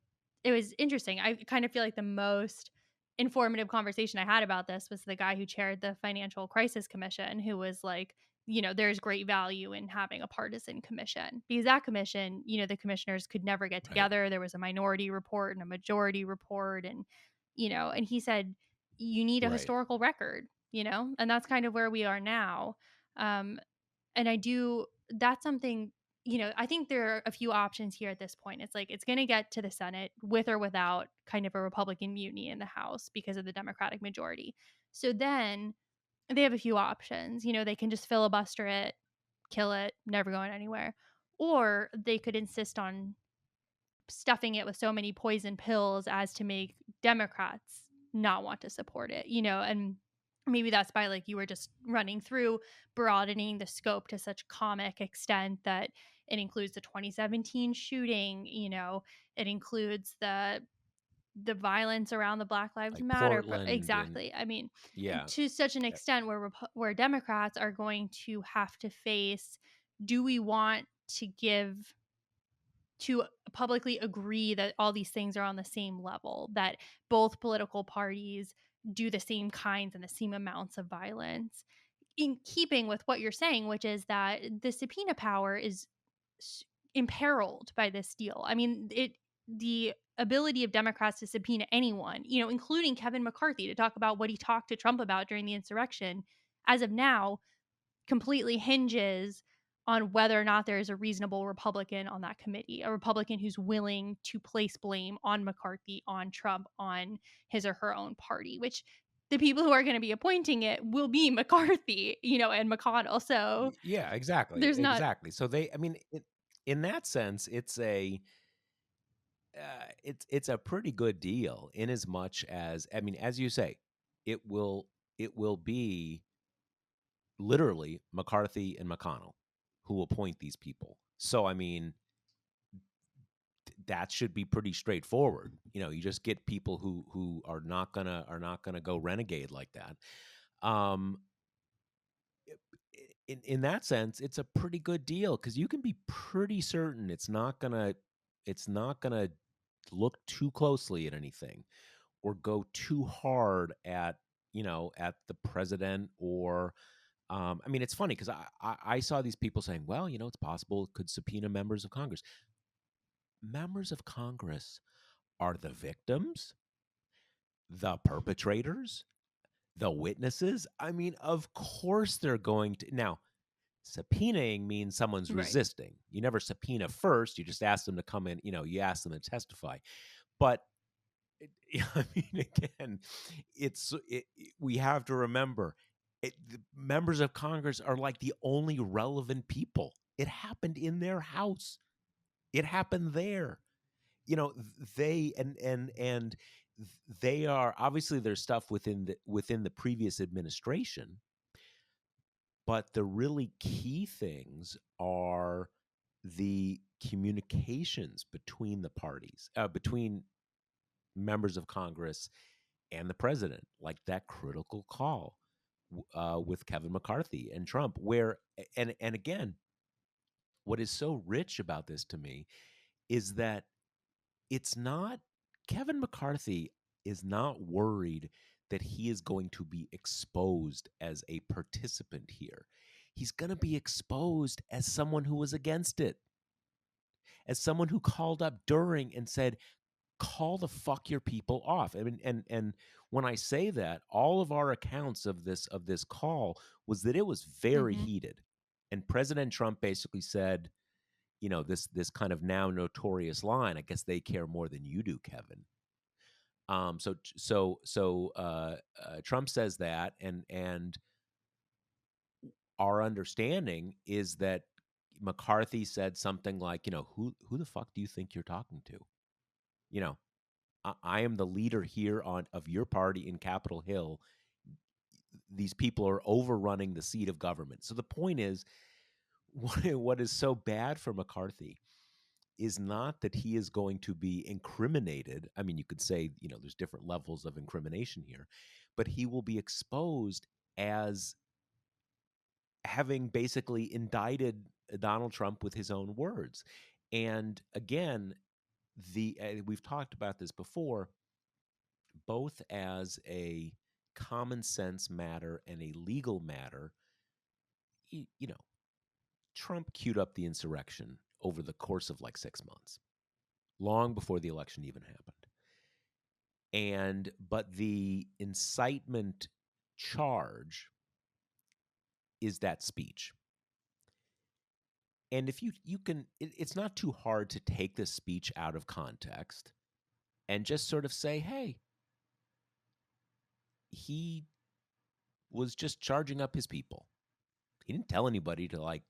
it was interesting. I kind of feel like the most informative conversation I had about this was the guy who chaired the Financial Crisis Commission, who was like, there's great value in having a partisan commission, because that commission, the commissioners could never get Right. together. There was a minority report and a majority report. And he said, you need a Right. historical record, and that's kind of where we are now. Um, and that's something, I think there are a few options here at this point. It's like, it's going to get to the Senate with or without kind of a Republican mutiny in the House because of the Democratic majority. So then they have a few options. They can just filibuster it, kill it, never going anywhere. Or they could insist on stuffing it with so many poison pills as to make Democrats not want to support it, and maybe that's by, like you were just running through, broadening the scope to such comic extent that it includes the 2017 shooting, it includes the violence around the Black Lives Like Matter Portland and exactly. I mean, yeah, to such an extent where Democrats are going to have to face, do we want to publicly agree that all these things are on the same level, that both political parties do the same kinds and the same amounts of violence, in keeping with what you're saying, which is that the subpoena power is imperiled by this deal. I mean, the ability of Democrats to subpoena anyone, including Kevin McCarthy, to talk about what he talked to Trump about during the insurrection, as of now, completely hinges on whether or not there is a reasonable Republican on that committee, a Republican who's willing to place blame on McCarthy, on Trump, on his or her own party, which the people who are going to be appointing it will be McCarthy, and McConnell. So yeah, exactly, there's not. exactly. So I mean, in that sense, it's a pretty good deal in as much as, I mean, as you say, it will be literally McCarthy and McConnell who will appoint these people. So I mean, that should be pretty straightforward. You just get people who are not gonna go renegade like that. Um, in that sense, it's a pretty good deal because you can be pretty certain it's not gonna look too closely at anything or go too hard at the president or I mean, it's funny because I saw these people saying, well, it's possible it could subpoena members of Congress. Members of Congress are the victims, the perpetrators, the witnesses. I mean, of course they're going to. Now, subpoenaing means someone's Right. resisting. You never subpoena first. You just ask them to come in, you ask them to testify. But I mean, again, we have to remember the members of Congress are like the only relevant people. It happened in their house. It happened there. They and they are obviously there's stuff within the previous administration, but the really key things are the communications between the parties, between members of Congress and the president, like that critical call with Kevin McCarthy and Trump, where and again, what is so rich about this to me is that it's not Kevin McCarthy is not worried that he is going to be exposed as a participant here. He's going to be exposed as someone who was against it, as someone who called up during and said, call the fuck your people off. I mean, and when I say that, all of our accounts of this call was that it was very Hmm. heated. And President Trump basically said, this kind of now notorious line, I guess they care more than you do, Kevin. Trump says that, and our understanding is that McCarthy said something like, who the fuck do you think you're talking to? You know, I am the leader here of your party in Capitol Hill. These people are overrunning the seat of government. So the point is, what is so bad for McCarthy is not that he is going to be incriminated. I mean, you could say, there's different levels of incrimination here, but he will be exposed as having basically indicted Donald Trump with his own words. And again, we've talked about this before, both as a common sense matter and a legal matter. You know, Trump queued up the insurrection over the course of like 6 months, long before the election even happened. But the incitement charge is that speech. And if you can, it's not too hard to take this speech out of context and just sort of say, hey, he was just charging up his people. He didn't tell anybody to like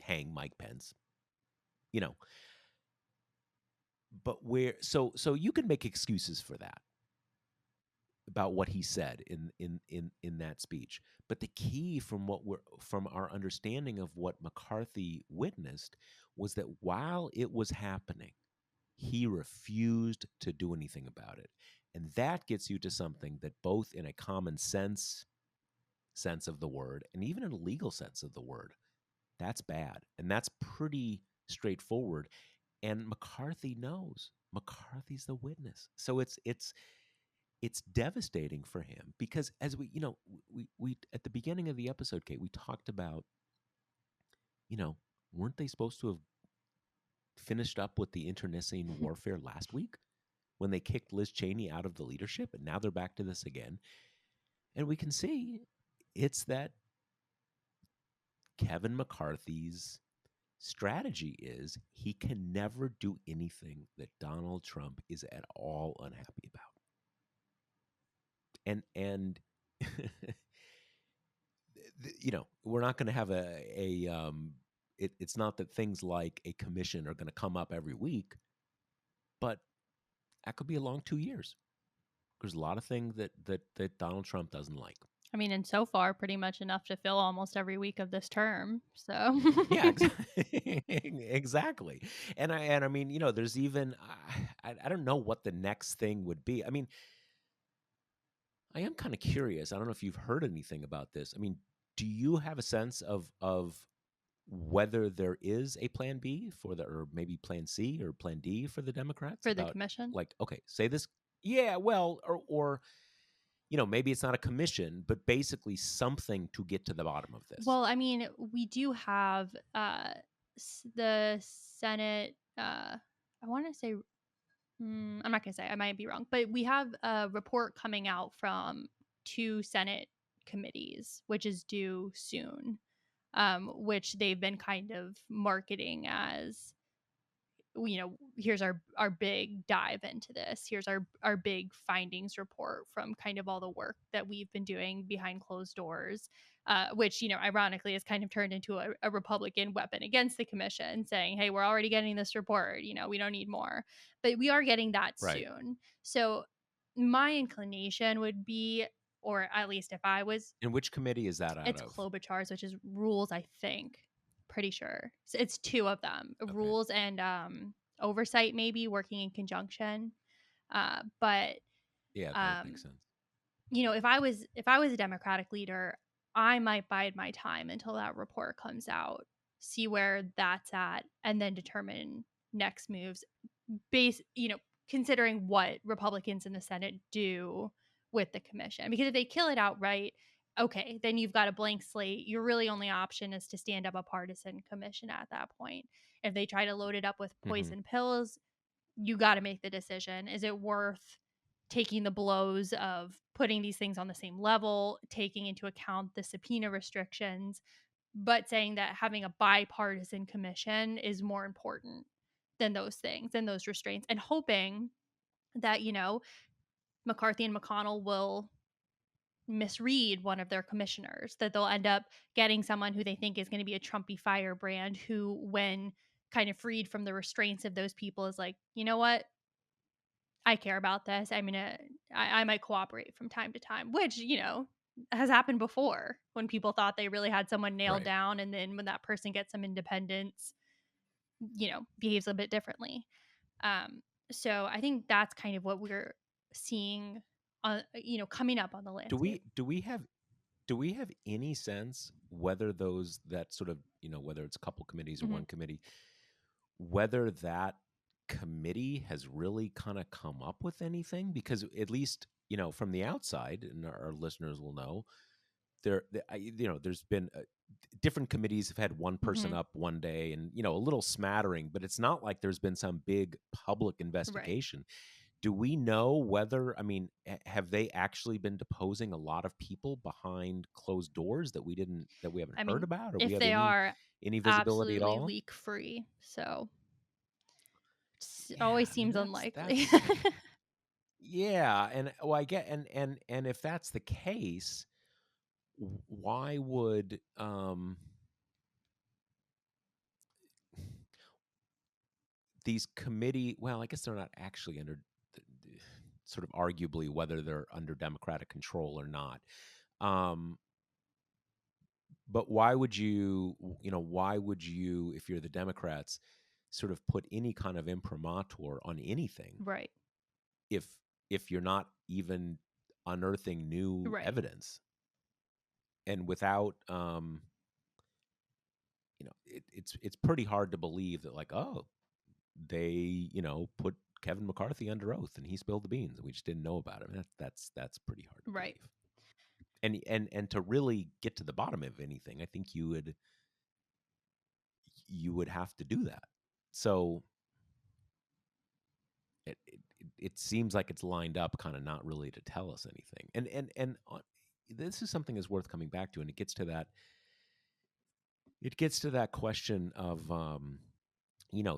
hang Mike Pence. You know, but where so you can make excuses for that about what he said in that speech. But the key from our understanding of what McCarthy witnessed was that while it was happening, he refused to do anything about it. And that gets you to something that both in a common sense of the word and even in a legal sense of the word, that's bad. And that's pretty straightforward. And McCarthy knows. McCarthy's the witness. So it's devastating for him because as we at the beginning of the episode, Kate, we talked about, weren't they supposed to have finished up with the internecine warfare last week when they kicked Liz Cheney out of the leadership, and now they're back to this again? And we can see it's that Kevin McCarthy's strategy is he can never do anything that Donald Trump is at all unhappy about. And we're not going to have it's not that things like a commission are going to come up every week, but that could be a long 2 years. There's a lot of things that Donald Trump doesn't like. I mean, and so far, pretty much enough to fill almost every week of this term. So Yeah, exactly. And I mean, there's even I don't know what the next thing would be. I mean, I am kind of curious. I don't know if you've heard anything about this. I mean, do you have a sense of whether there is a plan B or maybe plan C or plan D for the Democrats for the about, commission. like, okay, say this, yeah, well, or maybe it's not a commission, but basically something to get to the bottom of this. Well, I mean, we do have the Senate. I want to say, I'm not going to say, I might be wrong, but we have a report coming out from 2 Senate committees, which is due soon, which they've been kind of marketing as, here's our big dive into this. Here's our big findings report from kind of all the work that we've been doing behind closed doors, which, ironically has kind of turned into a Republican weapon against the commission, saying, hey, we're already getting this report, we don't need more. But we are getting that Right. soon. So my inclination would be, or at least if I was, And which committee is that out it's of? Klobuchar's, which is rules, I think. Pretty sure. So it's 2 of them, Okay. rules and oversight, maybe working in conjunction. But Yeah, that would make sense. if I was a Democratic leader, I might bide my time until that report comes out, see where that's at, and then determine next moves considering what Republicans in the Senate do with the commission. Because if they kill it outright, okay, then you've got a blank slate. Your really only option is to stand up a partisan commission at that point. If they try to load it up with poison pills, you got to make the decision. Is it worth taking the blows of putting these things on the same level, taking into account the subpoena restrictions, but saying that having a bipartisan commission is more important than those things and those restraints, and hoping that, McCarthy and McConnell will misread one of their commissioners, that they'll end up getting someone who they think is going to be a Trumpy firebrand, who, when kind of freed from the restraints of those people, is like, you know what? I care about this. I might cooperate from time to time, which, has happened before when people thought they really had someone nailed Right. down. And then when that person gets some independence, behaves a bit differently. So I think that's kind of what we're seeing, coming up on the Do landscape. we have any sense whether that sort of, whether it's a couple committees or Mm-hmm. one committee, whether that committee has really kind of come up with anything? Because at least, from the outside, and our listeners will know, there's been different committees have had one person Mm-hmm. up one day, and a little smattering, but it's not like there's been some big public Right. investigation. Do we know whether, I mean, have they actually been deposing a lot of people behind closed doors that we haven't I heard mean, about, or we if have they are, any visibility at absolutely all? leak free. So it Yeah, always I mean, seems unlikely. that's yeah, and well, I get, and if that's the case, why would these committee, well, I guess they're not actually under sort of arguably whether they're under Democratic control or not. Um, but why would you, why would you, if you're the Democrats, sort of put any kind of imprimatur on anything Right. if you're not even unearthing new Right. evidence and without it's pretty hard to believe that, like, oh, they put Kevin McCarthy under oath and he spilled the beans and we just didn't know about him. That's pretty hard to Right. believe. And to really get to the bottom of anything, I think you would have to do that. So it seems like it's lined up kind of not really to tell us anything. And this is something that's worth coming back to, and it gets to that question of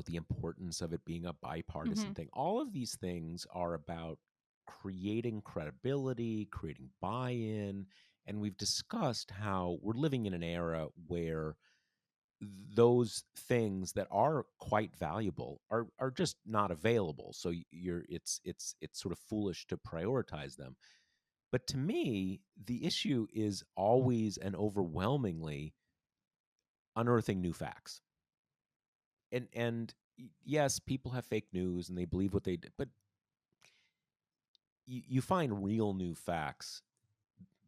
the importance of it being a bipartisan Mm-hmm. thing. All of these things are about creating credibility, creating buy-in, and we've discussed how we're living in an era where those things that are quite valuable are just not available. So it's sort of foolish to prioritize them. But to me, the issue is always and overwhelmingly unearthing new facts. And yes, people have fake news and they believe what they did, but you find real new facts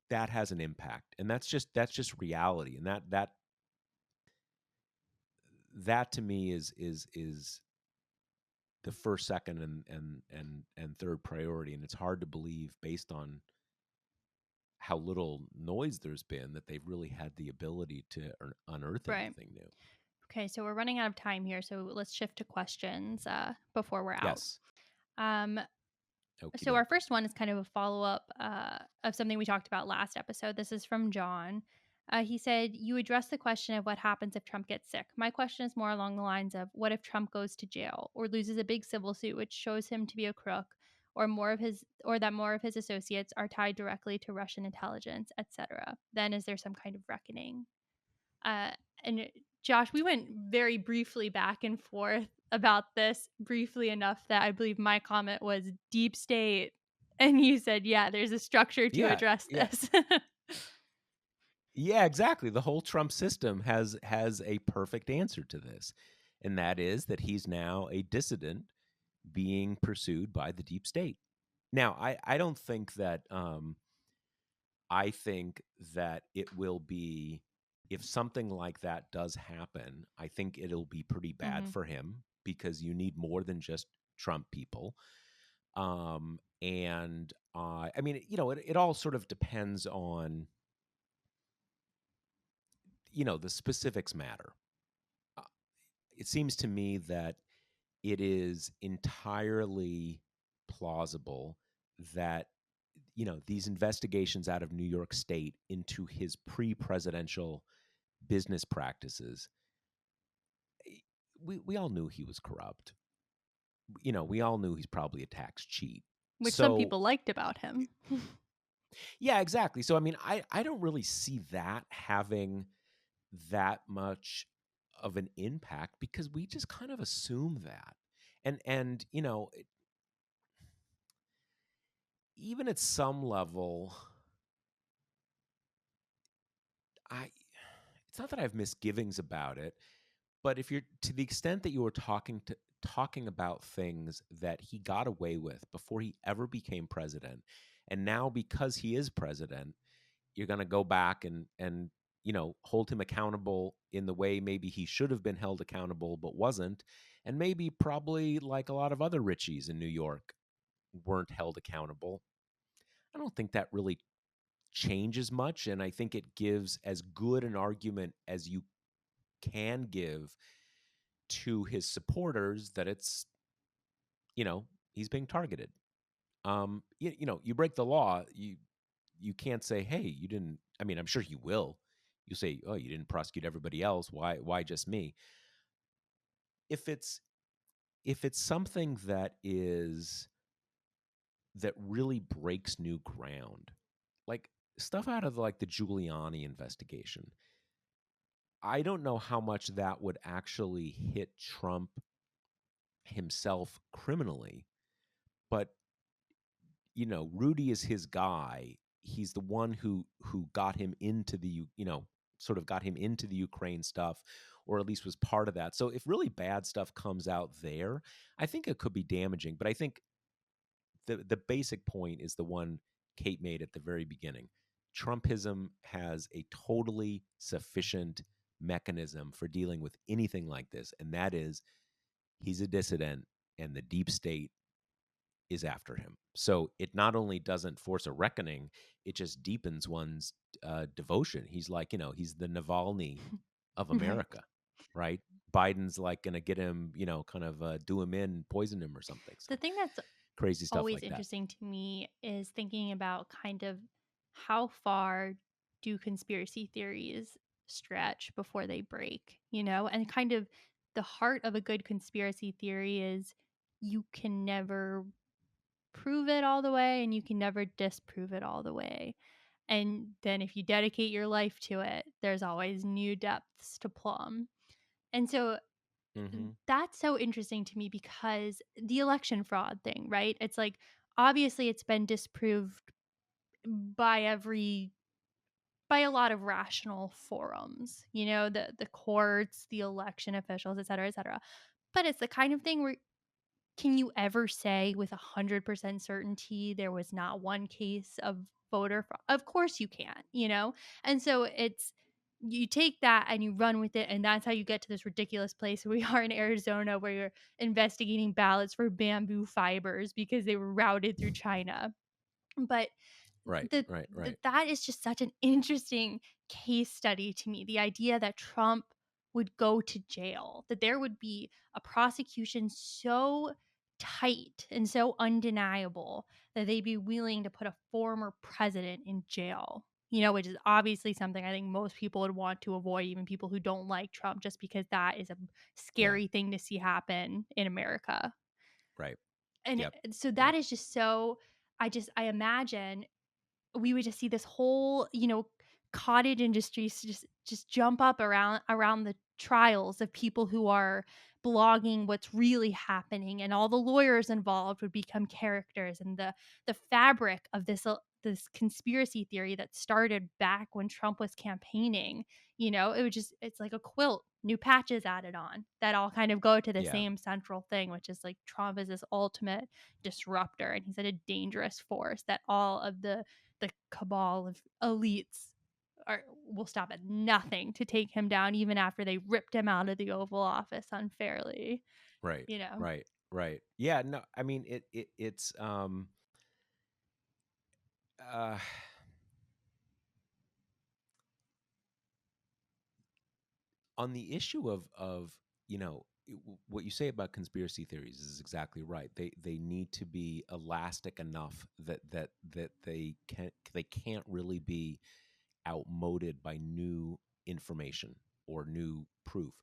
that has an impact, and that's just reality, and that to me is the first, second, and third priority. And it's hard to believe, based on how little noise there's been, that they've really had the ability to unearth Right. anything new. Okay, so we're running out of time here, so let's shift to questions before we're out. Yes. Um, Okie so our doke. first one is kind of a follow up of something we talked about last episode. This is from John. He said, "You addressed the question of what happens if Trump gets sick. My question is more along the lines of what if Trump goes to jail or loses a big civil suit, which shows him to be a crook, or that more of his associates are tied directly to Russian intelligence, etc. Then is there some kind of reckoning?" Uh, and Josh, we went very briefly back and forth about this, briefly enough that I believe my comment was deep state. And you said, yeah, there's a structure to Yeah. address Yeah. this. Yeah, exactly. The whole Trump system has a perfect answer to this, and that is that he's now a dissident being pursued by the deep state. Now, I don't think that I think that it will be, if something like that does happen, I think it'll be pretty bad Hmm. for him, because you need more than just Trump people. And I mean, it all sort of depends on, the specifics matter. Uh, It seems to me that it is entirely plausible that these investigations out of New York State into his pre-presidential business practices, eh, we all knew he was corrupt. We all knew he's probably a tax cheat. Which some So people liked about him. yeah, exactly. So I mean, I don't really see that having that much of an impact, because we just kind of assume that. And even at some level, I it's not that I have misgivings about it, but if you're, to the extent that you were talking about things that he got away with before he ever became president, and now because he is president, you're going to go back and hold him accountable in the way maybe he should have been held accountable but wasn't, and maybe probably like a lot of other Richies in New York weren't held accountable. I don't think that really changes much, and I think it gives as good an argument as you can give to his supporters that it's, he's being targeted. You break the law, you can't say, hey, you didn't. I mean, I'm sure he will. You say, oh, you didn't prosecute everybody else, why just me? If it's something that really breaks new ground, like stuff out of like the Giuliani investigation, I don't know how much that would actually hit Trump himself criminally, but Rudy is his guy. He's the one who got him into sort of got him into the Ukraine stuff, or at least was part of that. So if really bad stuff comes out there, I think it could be damaging. But I think the basic point is the one Kate made at the very beginning. Trumpism has a totally sufficient mechanism for dealing with anything like this, and that is he's a dissident, and the deep state is after him. So it not only doesn't force a reckoning, it just deepens one's devotion. He's like, he's the Navalny of Right. America, right? Biden's like going to get him, kind of do him in, poison him or something. So The thing that's crazy stuff always like that. interesting to me is thinking about kind of how far do conspiracy theories stretch before they break, and kind of the heart of a good conspiracy theory is you can never prove it all the way and you can never disprove it all the way. And then if you dedicate your life to it, there's always new depths to plumb. And so Hmm. that's so interesting to me because the election fraud thing, right? It's like obviously it's been disproved by by a lot of rational forums, the courts, the election officials, et cetera, et cetera. But it's the kind of thing where can you ever say with 100% certainty there was not one case of voter fraud? Of course you can't, And so it's you take that and you run with it, and that's how you get to this ridiculous place where we are in Arizona where you're investigating ballots for bamboo fibers because they were routed through China. But Right, right, right. that is just such an interesting case study to me. The idea that Trump would go to jail, that there would be a prosecution so tight and so undeniable that they'd be willing to put a former president in jail, which is obviously something I think most people would want to avoid, even people who don't like Trump, just because that is a Yeah, scary thing to see happen in America. right. And Yep, so that yep. is just so I imagine we would just see this whole, cottage industries just jump up around the trials of people who are blogging what's really happening, and all the lawyers involved would become characters, and the fabric of this conspiracy theory that started back when Trump was campaigning, it's like a quilt, new patches added on that all kind of go to the Yeah, same central thing, which is like Trump is this ultimate disruptor, and he's at a dangerous force that all of the cabal of elites will stop at nothing to take him down, even after they ripped him out of the Oval Office unfairly. right, You know, right, right. Yeah, no, I mean it's uh on the issue of what you say about conspiracy theories is exactly right. They need to be elastic enough that they can't really be outmoded by new information or new proof.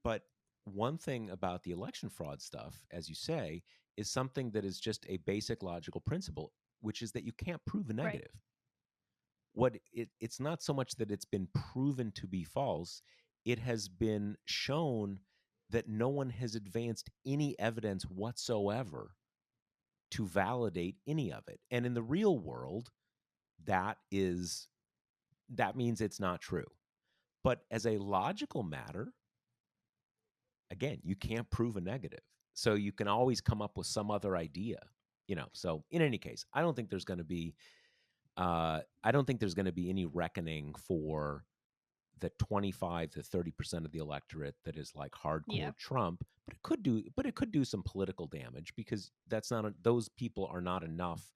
But one thing about the election fraud stuff, as you say, is something that is just a basic logical principle, which is that you can't prove a right? negative. It's not so much that it's been proven to be false, it has been shown that no one has advanced any evidence whatsoever to validate any of it. And in the real world, that is that means it's not true. But as a logical matter, again, you can't prove a negative. So you can always come up with some other idea. So in any case, I don't think there's going to be any reckoning for the 25 to 30% of the electorate that is like Yeah, hardcore Trump, but it could do some political damage because those people are not enough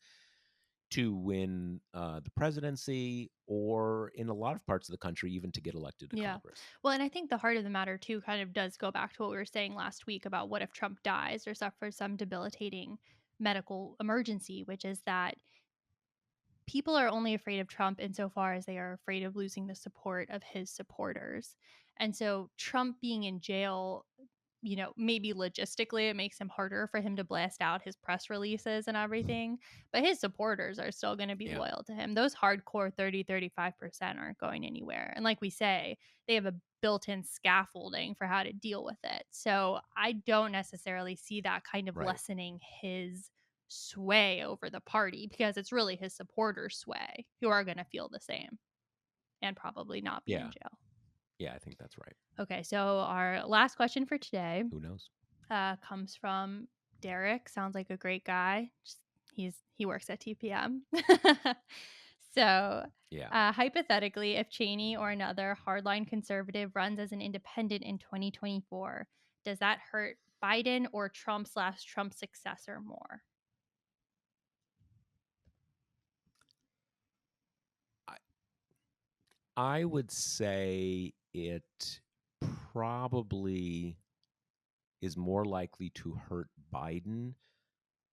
to win the presidency, or in a lot of parts of the country even to get elected to yeah. Congress. Well, and I think the heart of the matter too kind of does go back to what we were saying last week about what if Trump dies or suffers some debilitating medical emergency, which is that people are only afraid of Trump insofar as they are afraid of losing the support of his supporters. And so Trump being in jail maybe logistically it makes him harder for him to blast out his press releases and everything, but his supporters are still going to be Yeah. loyal to him. Those hardcore 30-35% aren't going anywhere. And like we say, they have a built-in scaffolding for how to deal with it. So I don't necessarily see that kind of Right. lessening his sway over the party, because it's really his supporters' sway who are going to feel the same and probably not be in Yeah. jail. Yeah, I think that's right. Okay, so our last question for today Who knows? comes from Derek. Sounds like a great guy. He works at TPM. So, Yeah. hypothetically, if Cheney or another hardline conservative runs as an independent in 2024, does that hurt Biden or Trump/Trump successor more? I, I would say it probably is more likely to hurt Biden,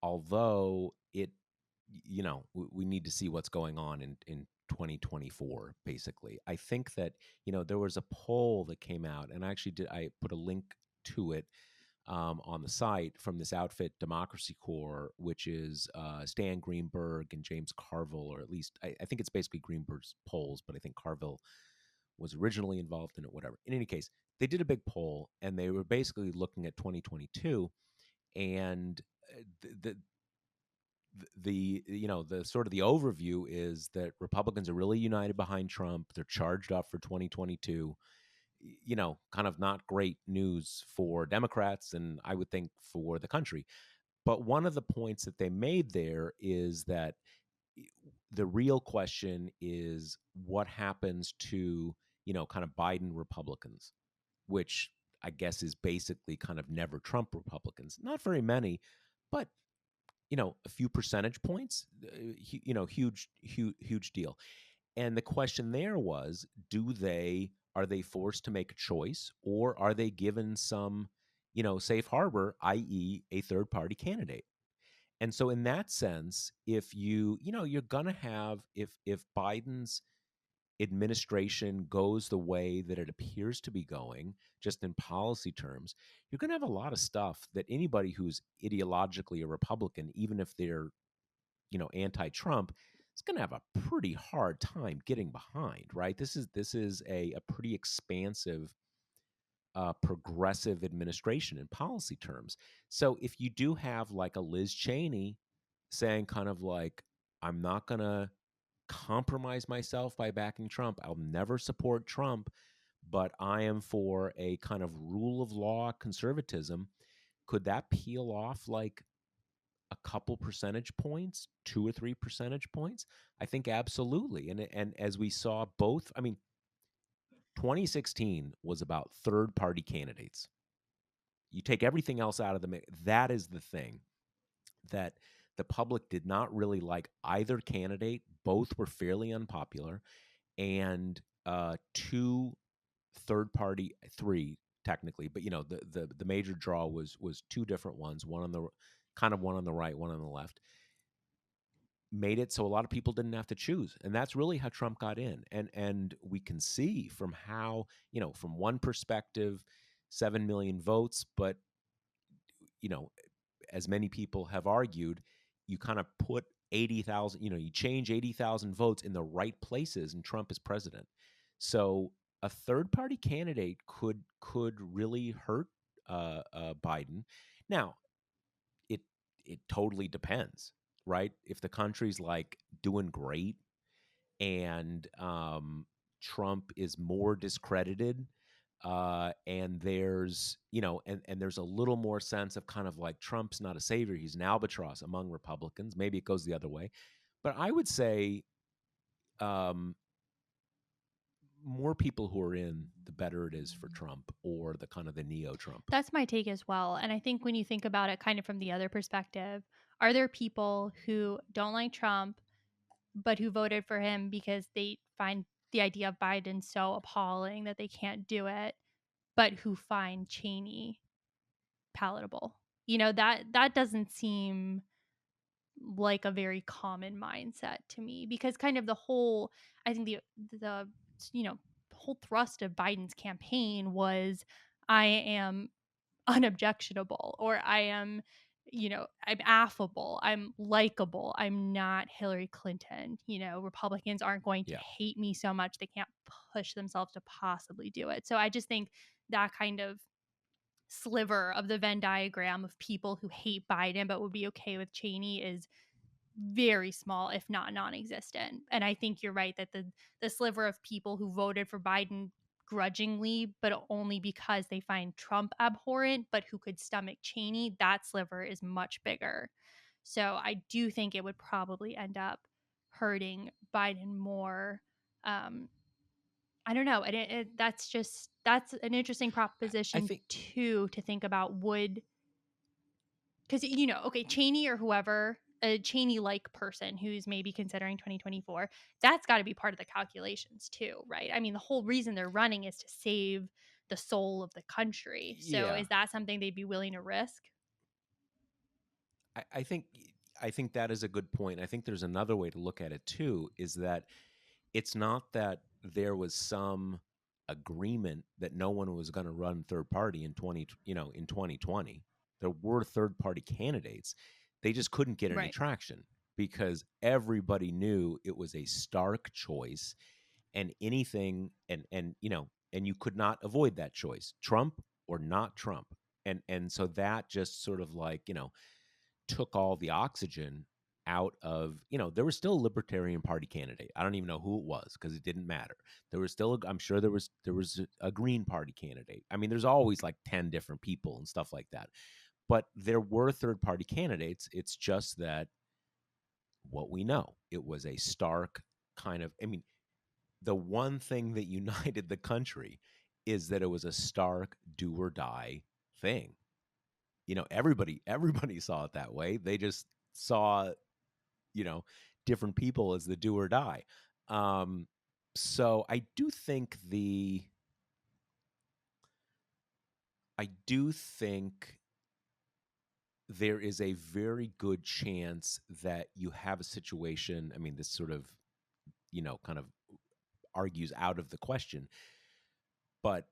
although we need to see what's going on in 2024, basically. I think that, there was a poll that came out, and I put a link to it on the site from this outfit, Democracy Corps, which is Stan Greenberg and James Carville, or at least I think it's basically Greenberg's polls, but I think Carville was originally involved in it, whatever. In any case, they did a big poll, and they were basically looking at 2022, and the the sort of the overview is that Republicans are really united behind Trump. They're charged up for 2022. Kind of not great news for Democrats, and I would think for the country. But one of the points that they made there is that the real question is what happens to, kind of Biden Republicans, which I guess is basically kind of never Trump Republicans. Not very many, but a few percentage points, huge deal. And the question there was, are they forced to make a choice, or are they given some, safe harbor, i.e. a third party candidate? And so in that sense, if you're going to have, if Biden's administration goes the way that it appears to be going, just in policy terms, you're going to have a lot of stuff that anybody who's ideologically a Republican, even if they're, anti-Trump, is going to have a pretty hard time getting behind, right? This is a pretty expansive, progressive administration in policy terms. So if you do have like a Liz Cheney saying kind of like, I'm not going to compromise myself by backing Trump. I'll never support Trump, but I am for a kind of rule of law conservatism. Could that peel off like a couple percentage points, 2 or 3 percentage points? I think absolutely. And as we saw both, I mean, 2016 was about third party candidates. You take everything else out of the mix. That is the thing that the public did not really like either candidate. Both were fairly unpopular, and two third party, three technically, but the major draw was two different ones, one on the one on the right, one on the left, made it so a lot of people didn't have to choose, and that's really how Trump got in. And we can see from how, from one perspective, 7 million votes, but you know as many people have argued, you kind of put 80,000, you change 80,000 votes in the right places, and Trump is president. So a third party candidate could really hurt Biden. Now, it it totally depends, right? If the country's like doing great, and Trump is more discredited, and there's and there's a little more sense of kind of like Trump's not a savior, he's an albatross among Republicans. Maybe it goes the other way, but I would say um, more people who are in, the better it is for Trump, or the kind of the neo-Trump. That's my take as well. And I think when you think about it kind of from the other perspective, are there people who don't like Trump, but who voted for him because they find the idea of Biden so appalling that they can't do it, but who find Cheney palatable? That doesn't seem like a very common mindset to me, because kind of I think the you know whole thrust of Biden's campaign was, I am unobjectionable, or I am, I'm affable, I'm likable, I'm not Hillary Clinton. Republicans aren't going to Yeah. hate me so much they can't push themselves to possibly do it. So I just think that kind of sliver of the Venn diagram of people who hate Biden but would be okay with Cheney is very small, if not non-existent. And I think you're right that the sliver of people who voted for Biden grudgingly, but only because they find Trump abhorrent, but who could stomach Cheney, that sliver is much bigger. So I do think it would probably end up hurting Biden more. Um, I don't know. And that's an interesting I proposition think, too, to think about. Because, okay, Cheney or whoever, a Cheney like person who's maybe considering 2024, that's got to be part of the calculations too, right? I mean, the whole reason they're running is to save the soul of the country. So yeah, is that something they'd be willing to risk? I, I think, I think that is a good point. I think there's another way to look at it too, is that it's not that there was some agreement that no one was going to run third party in 2020. There were third party candidates. They just couldn't get any Right. traction because everybody knew it was a stark choice, and anything and you could not avoid that choice. Trump or not Trump. And so that just sort of like, took all the oxygen out of, there was still a Libertarian Party candidate. I don't even know who it was because it didn't matter. There was still I'm sure there was a Green Party candidate. I mean, there's always like 10 different people and stuff like that. But there were third party candidates. It's just that what we know, it was a stark kind of, I mean, the one thing that united the country is that it was a stark do or die thing. Everybody saw it that way. They just saw, you know, different people as the do or die. Um, so I do think there is a very good chance that you have a situation. I mean, this sort of, kind of argues out of the question, but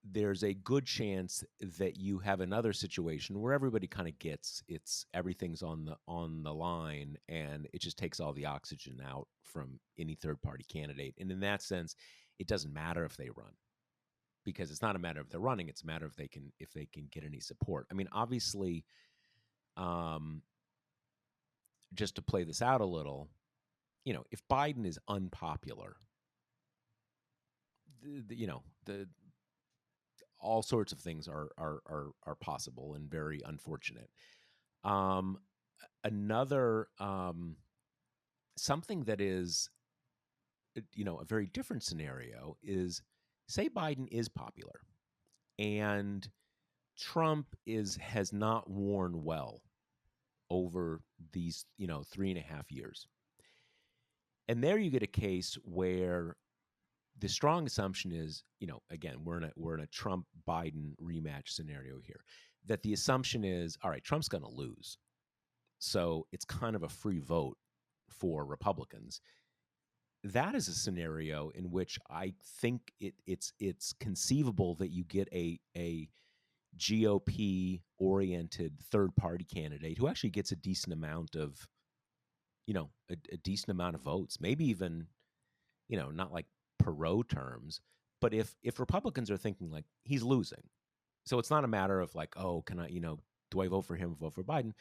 there's a good chance that you have another situation where everybody kind of gets everything's on the line, and it just takes all the oxygen out from any third party candidate. And in that sense, it doesn't matter if they run, because it's not a matter of they're running, it's a matter if they can get any support. I mean, obviously, um just to play this out a little, if Biden is unpopular, the all sorts of things are possible and very unfortunate. Um, Another something that is, a very different scenario is, say Biden is popular and Trump has not worn well over these 3.5 years, and there you get a case where the strong assumption is, again, we're in a Trump Biden rematch scenario here, that the assumption is, all right, Trump's going to lose, so it's kind of a free vote for Republicans. That is a scenario in which I think it's conceivable that you get a GOP oriented third party candidate who actually gets a decent amount of, a decent amount of votes, maybe even, not like Perot terms, but if Republicans are thinking like he's losing, so it's not a matter of like, oh, can I, do I vote for him or vote for Biden?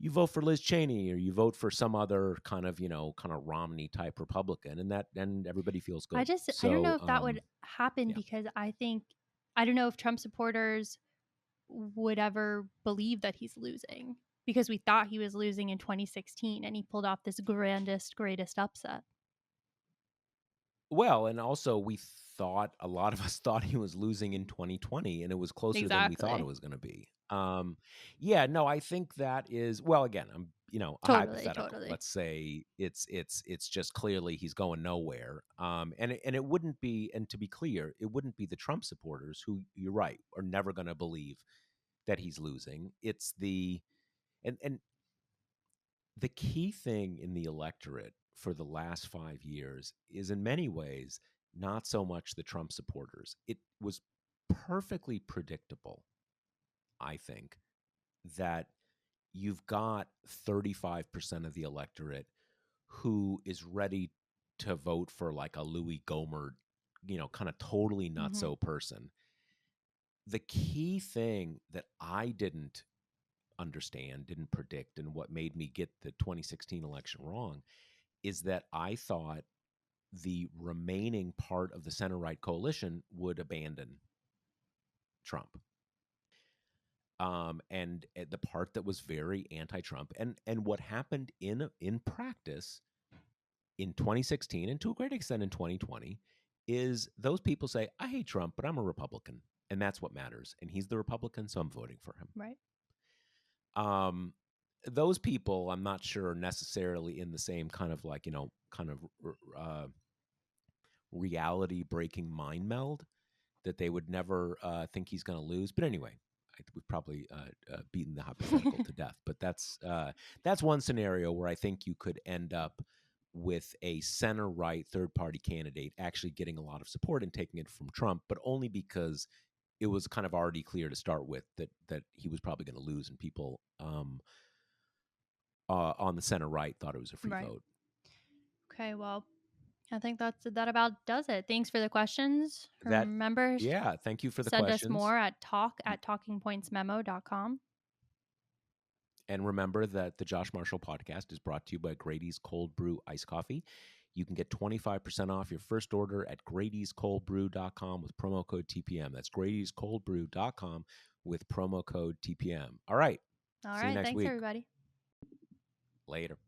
You vote for Liz Cheney or you vote for some other kind of, kind of Romney type Republican, and everybody feels good. I don't know So, if that would happen, yeah. because I don't know if Trump supporters would ever believe that he's losing, because we thought he was losing in 2016 and he pulled off this grandest, greatest upset. Well, and also a lot of us thought he was losing in 2020, and it was closer than we thought it Exactly. was going to be. Yeah, no, I think that is, well, again, I'm, a Totally, hypothetical. totally. Let's say it's just clearly he's going nowhere. And it wouldn't be, and to be clear, it wouldn't be the Trump supporters who, you're right, are never going to believe that he's losing. It's and the key thing in the electorate for the last 5 years is, in many ways, not so much the Trump supporters. It was perfectly predictable, I think, that you've got 35% of the electorate who is ready to vote for like a Louis Gohmert, kind of totally nutso person. The key thing that I didn't understand, didn't predict, and what made me get the 2016 election wrong is that I thought the remaining part of the center-right coalition would abandon Trump. And the part that was very anti-Trump, and what happened in practice in 2016 and to a great extent in 2020 is those people say, I hate Trump, but I'm a Republican, and that's what matters. And he's the Republican, so I'm voting for him. Right. Those people, I'm not sure necessarily in the same kind of like, reality breaking mind meld that they would never think he's going to lose. But anyway, we've probably beaten the hypothetical to death. But that's one scenario where I think you could end up with a center-right third-party candidate actually getting a lot of support and taking it from Trump, but only because it was kind of already clear to start with that he was probably going to lose, and people on the center-right thought it was a free vote. Okay, well, I think that about does it. Thanks for the questions. Remember, yeah, thank you for the send questions. us more at talk@talkingpointsmemo.com. And remember that the Josh Marshall podcast is brought to you by Grady's Cold Brew Iced Coffee. You can get 25% off your first order at Grady'sColdBrew.com with promo code TPM. That's Grady'sColdBrew.com with promo code TPM. All right. All See right. you next Thanks, week. everybody. Later.